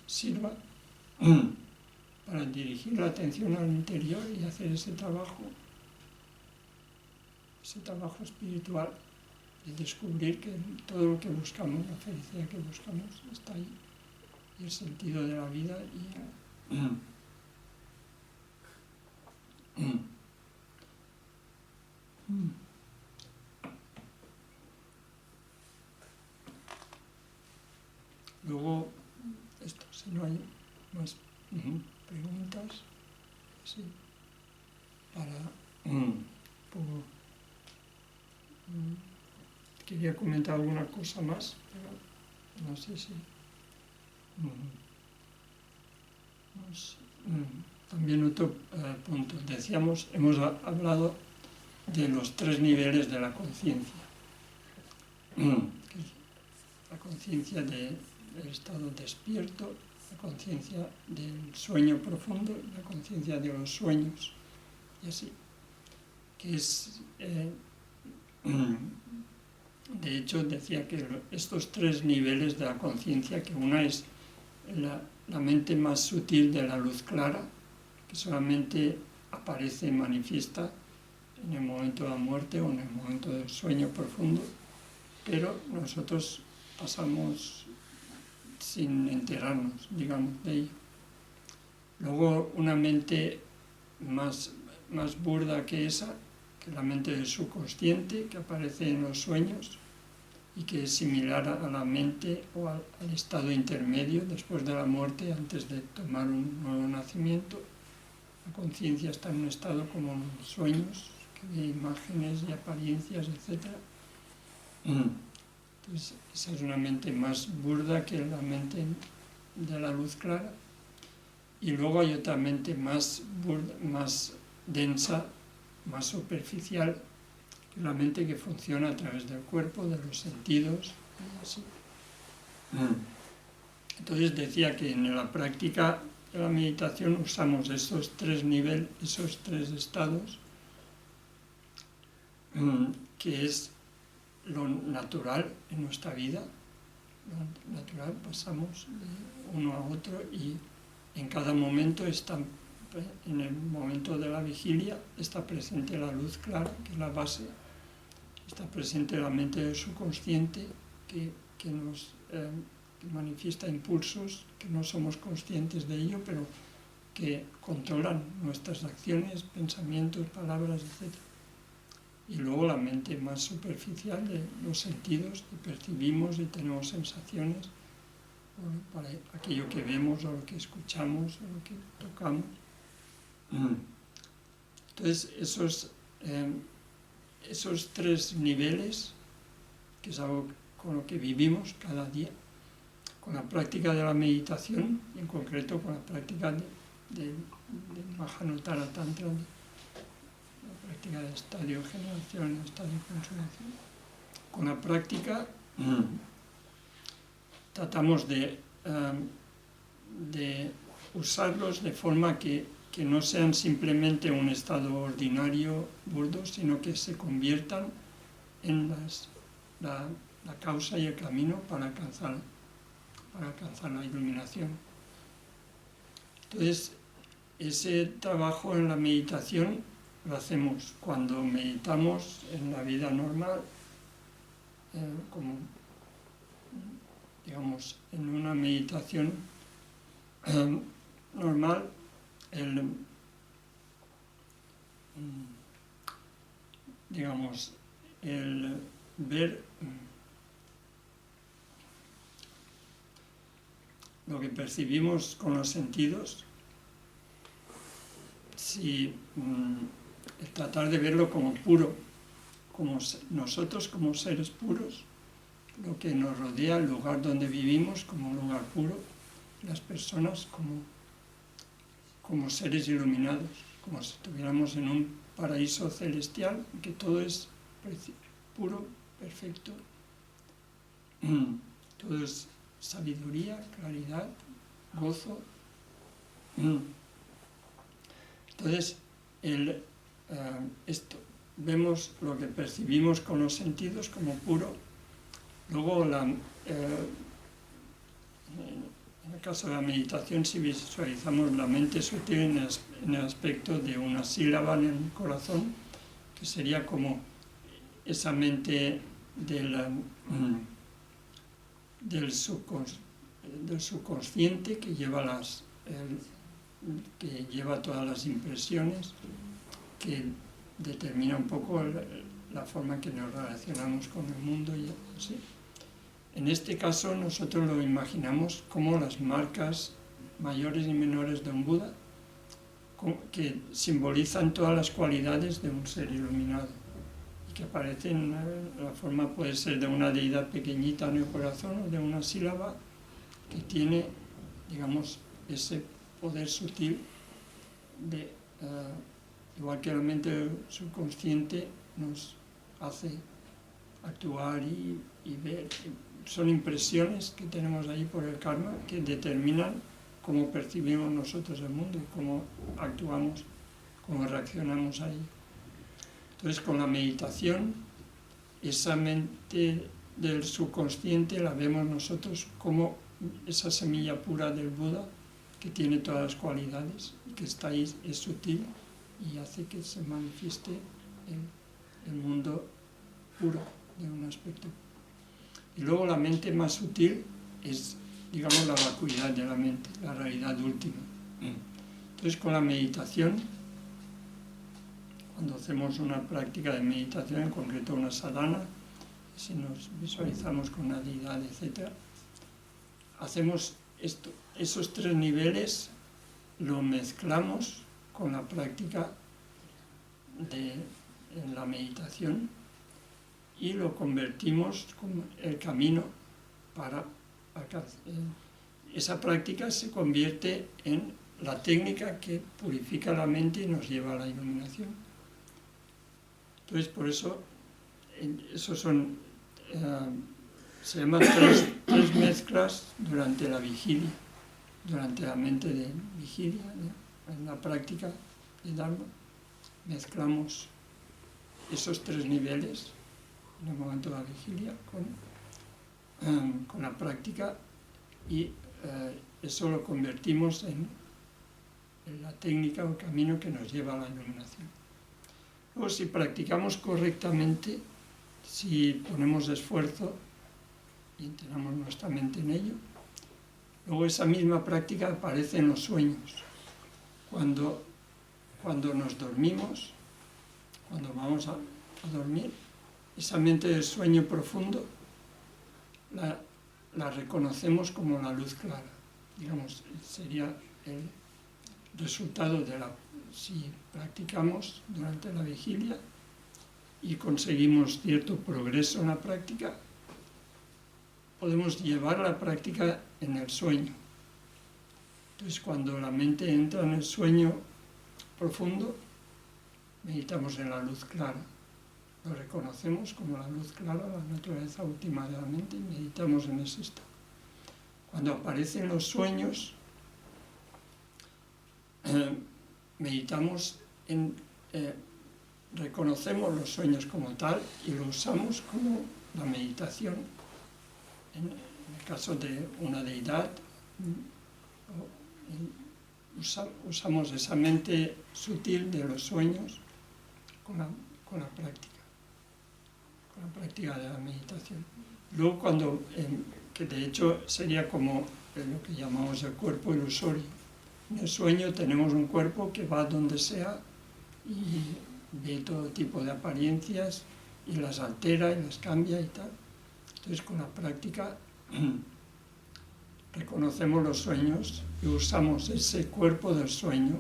Speaker 1: sirva para dirigir la atención al interior y hacer ese trabajo espiritual de descubrir que todo lo que buscamos, la felicidad que buscamos, está ahí, y el sentido de la vida. Luego, esto, si no hay más preguntas, sí, para quería comentar alguna cosa más, pero no sé si. También otro punto. Decíamos, hemos hablado de los 3 niveles de la conciencia. Que es la conciencia del estado despierto, la conciencia del sueño profundo, la conciencia de los sueños, y así. Que es, de hecho, decía que estos 3 niveles de la conciencia, que una es la mente más sutil de la luz clara, que solamente aparece y manifiesta en el momento de la muerte o en el momento del sueño profundo, pero nosotros pasamos sin enterarnos, digamos, de ello. Luego una mente más burda que esa, que es la mente del subconsciente, que aparece en los sueños y que es similar a la mente o al estado intermedio después de la muerte, antes de tomar un nuevo nacimiento. La conciencia está en un estado como en los sueños, que ve imágenes y apariencias, etc. Entonces, esa es una mente más burda que la mente de la luz clara. Y luego hay otra mente más burda, más densa, más superficial, que es la mente que funciona a través del cuerpo, de los sentidos, y así. Entonces decía que en la práctica de la meditación usamos esos 3 niveles, esos 3 estados, que es lo natural en nuestra vida. Lo natural, pasamos de uno a otro y en cada momento está, en el momento de la vigilia, está presente la luz clara, que es la base, está presente la mente del subconsciente, que nos manifiesta impulsos que no somos conscientes de ello, pero que controlan nuestras acciones, pensamientos, palabras, etc. Y luego la mente más superficial de los sentidos, que percibimos y tenemos sensaciones, para aquello que vemos o lo que escuchamos o lo que tocamos. Entonces esos 3 niveles, que es algo con lo que vivimos cada día, con la práctica de la meditación, y en concreto con la práctica de Mahanutara Tantra, la práctica de estadio de generación, estadio de consolación. Con la práctica tratamos de usarlos de forma que no sean simplemente un estado ordinario, burdo, sino que se conviertan en la causa y el camino para alcanzar la iluminación. Entonces, ese trabajo en la meditación lo hacemos cuando meditamos en la vida normal, como, digamos, en una meditación normal, el ver lo que percibimos con los sentidos, si el tratar de verlo como puro, como nosotros como seres puros, lo que nos rodea, el lugar donde vivimos como un lugar puro, las personas como seres iluminados, como si estuviéramos en un paraíso celestial, que todo es puro, perfecto, todo es sabiduría, claridad, gozo. Entonces, vemos lo que percibimos con los sentidos como puro. Luego, en el caso de la meditación, si visualizamos la mente sutil en el aspecto de una sílaba en el corazón, que sería como esa mente del subconsciente que lleva todas las impresiones, que determina un poco la forma en que nos relacionamos con el mundo y así. En este caso nosotros lo imaginamos como las marcas mayores y menores de un Buda, que simbolizan todas las cualidades de un ser iluminado y que aparecen, la forma puede ser de una deidad pequeñita en el corazón o de una sílaba que tiene, digamos, ese poder sutil de, igual que la mente subconsciente nos hace actuar y ver. Son impresiones que tenemos ahí por el karma que determinan cómo percibimos nosotros el mundo y cómo actuamos, cómo reaccionamos ahí. Entonces, con la meditación, esa mente del subconsciente la vemos nosotros como esa semilla pura del Buda, que tiene todas las cualidades, que está ahí, es sutil y hace que se manifieste el mundo puro de un aspecto. Y luego la mente más sutil es, digamos, la vacuidad de la mente, la realidad última. Entonces, con la meditación, cuando hacemos una práctica de meditación, en concreto una sadhana, si nos visualizamos con una deidad, etc., hacemos esos tres niveles, lo mezclamos con la práctica en la meditación y lo convertimos como el camino para alcanzar. Esa práctica se convierte en la técnica que purifica la mente y nos lleva a la iluminación. Entonces, por eso, esos son, se llaman tres mezclas durante la vigilia, durante la mente de vigilia, ¿no? En la práctica de Dharma, mezclamos esos tres niveles en el momento de la vigilia con la práctica y eso lo convertimos en la técnica o camino que nos lleva a la iluminación. Luego, si practicamos correctamente, si ponemos esfuerzo y entrenamos nuestra mente en ello, luego esa misma práctica aparece en los sueños. Cuando nos dormimos, cuando vamos a dormir, esa mente del sueño profundo la reconocemos como la luz clara. Digamos, sería el resultado si practicamos durante la vigilia y conseguimos cierto progreso en la práctica, podemos llevar la práctica en el sueño. Entonces, cuando la mente entra en el sueño profundo, meditamos en la luz clara. Lo reconocemos como la luz clara, la naturaleza última de la mente, y meditamos en ese estado. Cuando aparecen los sueños, meditamos reconocemos los sueños como tal y lo usamos como la meditación. En el caso de una deidad, usamos esa mente sutil de los sueños con la práctica de la meditación. Luego que de hecho sería como lo que llamamos el cuerpo ilusorio. En el sueño tenemos un cuerpo que va donde sea y ve todo tipo de apariencias y las altera y las cambia y tal. Entonces, con la práctica reconocemos los sueños y usamos ese cuerpo del sueño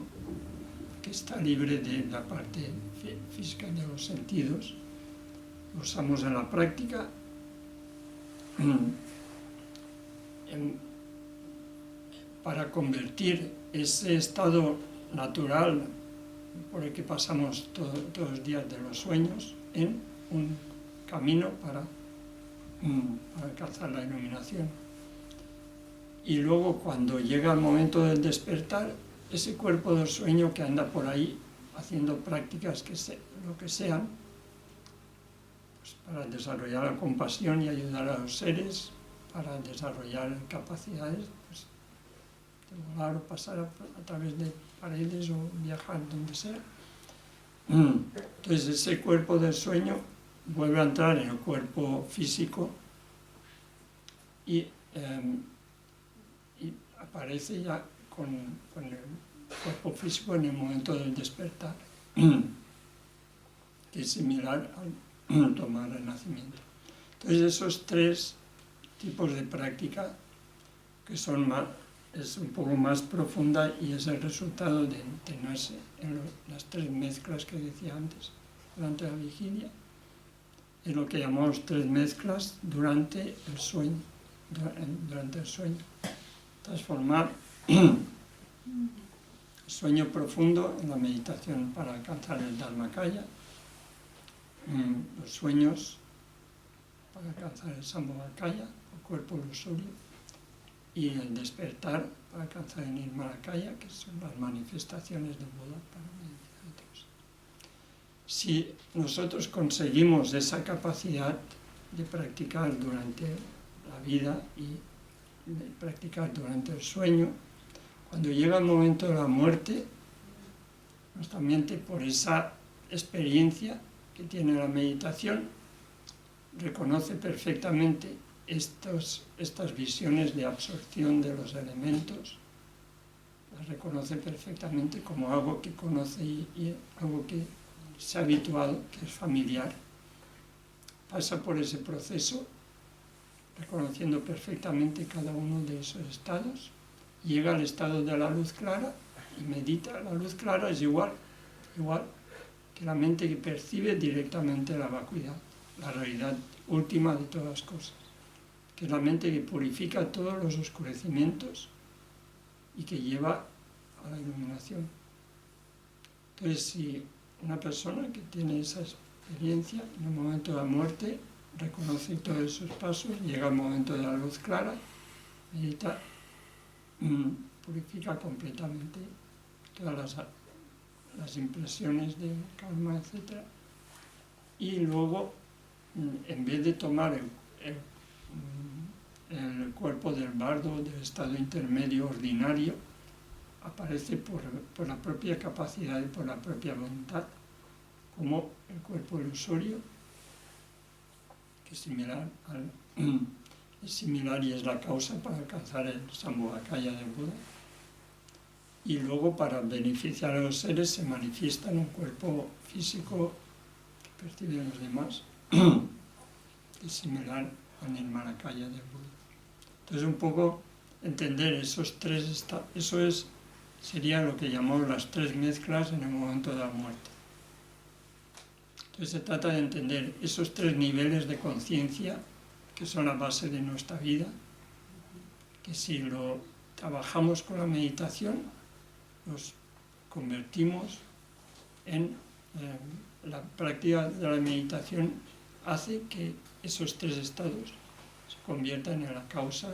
Speaker 1: que está libre de la parte física de los sentidos, lo usamos en la práctica para convertir ese estado natural por el que pasamos todos los días de los sueños en un camino para alcanzar la iluminación. Y luego, cuando llega el momento del despertar, ese cuerpo del sueño que anda por ahí haciendo prácticas lo que sean, pues para desarrollar la compasión y ayudar a los seres, para desarrollar capacidades, pues, de volar o pasar a través de paredes o viajar donde sea. Entonces ese cuerpo del sueño vuelve a entrar en el cuerpo físico y aparece ya con el cuerpo físico en el momento del despertar, que es similar al tomar el nacimiento. Entonces esos tres tipos de práctica que son es un poco más profunda y es el resultado de tenerse en las tres mezclas que decía antes, durante la vigilia, es lo que llamamos tres mezclas durante el sueño. Transformar el sueño profundo en la meditación para alcanzar el Dharmakaya, los sueños para alcanzar el Sambhogakaya, el cuerpo ilusorio, y el despertar para alcanzar el Nirmanakaya, que son las manifestaciones del Buda para nosotros. Si nosotros conseguimos esa capacidad de practicar durante la vida y de practicar durante el sueño, cuando llega el momento de la muerte, nuestra mente, por esa experiencia que tiene la meditación, reconoce perfectamente estas visiones de absorción de los elementos, las reconoce perfectamente como algo que conoce y algo que se ha habituado, que es familiar. Pasa por ese proceso, reconociendo perfectamente cada uno de esos estados, llega al estado de la luz clara y medita. La luz clara es igual que la mente que percibe directamente la vacuidad, la realidad última de todas las cosas, que es la mente que purifica todos los oscurecimientos y que lleva a la iluminación. Entonces, si una persona que tiene esa experiencia, en el momento de la muerte, reconoce todos esos pasos, llega al momento de la luz clara, medita, purifica completamente todas las impresiones de karma, etc. Y luego, en vez de tomar el cuerpo del bardo, del estado intermedio ordinario, aparece por la propia capacidad y por la propia voluntad, como el cuerpo ilusorio, que es similar y es la causa para alcanzar el Sambhogakaya del Buda. Y luego, para beneficiar a los seres, se manifiesta en un cuerpo físico que perciben los demás, que es similar al Nirmanakaya del Buda. Entonces, un poco entender esos tres, sería lo que llamamos las tres mezclas en el momento de la muerte. Entonces se trata de entender esos tres niveles de conciencia que son la base de nuestra vida, que si lo trabajamos con la meditación, los convertimos en la práctica de la meditación hace que esos tres estados se conviertan en la causa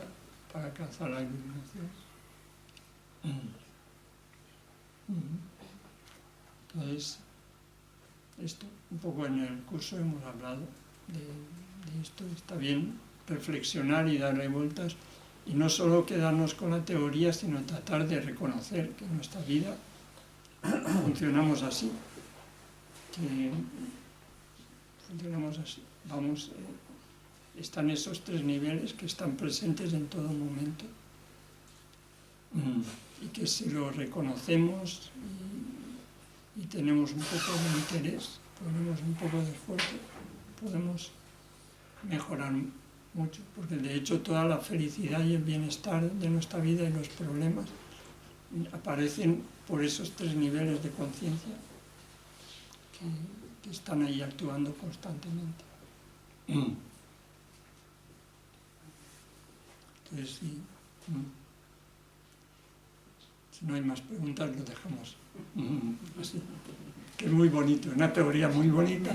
Speaker 1: para alcanzar la iluminación. Entonces, esto, un poco en el curso hemos hablado de esto. Está bien reflexionar y darle vueltas y no solo quedarnos con la teoría, sino tratar de reconocer que en nuestra vida funcionamos así, están esos tres niveles que están presentes en todo momento y que si lo reconocemos y tenemos un poco de interés, ponemos un poco de esfuerzo, podemos mejorar mucho, porque de hecho toda la felicidad y el bienestar de nuestra vida y los problemas aparecen por esos 3 niveles de conciencia que están ahí actuando constantemente. Entonces, si no hay más preguntas, lo dejamos así. Que es muy bonito, una teoría muy bonita.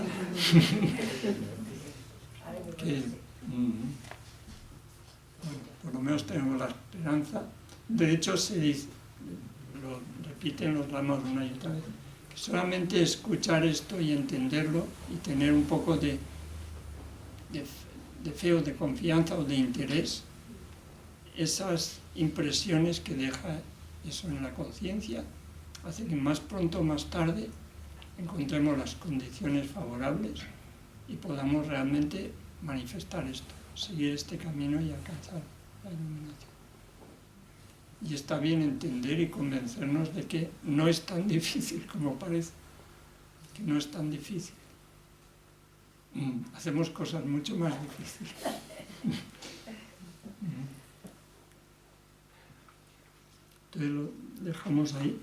Speaker 1: Bueno, por lo menos tenemos la esperanza. De hecho, se dice, lo repiten los lamas una y otra vez, que solamente escuchar esto y entenderlo y tener un poco de fe o de confianza o de interés, esas impresiones que deja eso en la conciencia, hace que más pronto o más tarde encontremos las condiciones favorables y podamos realmente manifestar esto, seguir este camino y alcanzar la iluminación. Y está bien entender y convencernos de que no es tan difícil como parece, que no es tan difícil. Hacemos cosas mucho más difíciles. Entonces lo dejamos ahí.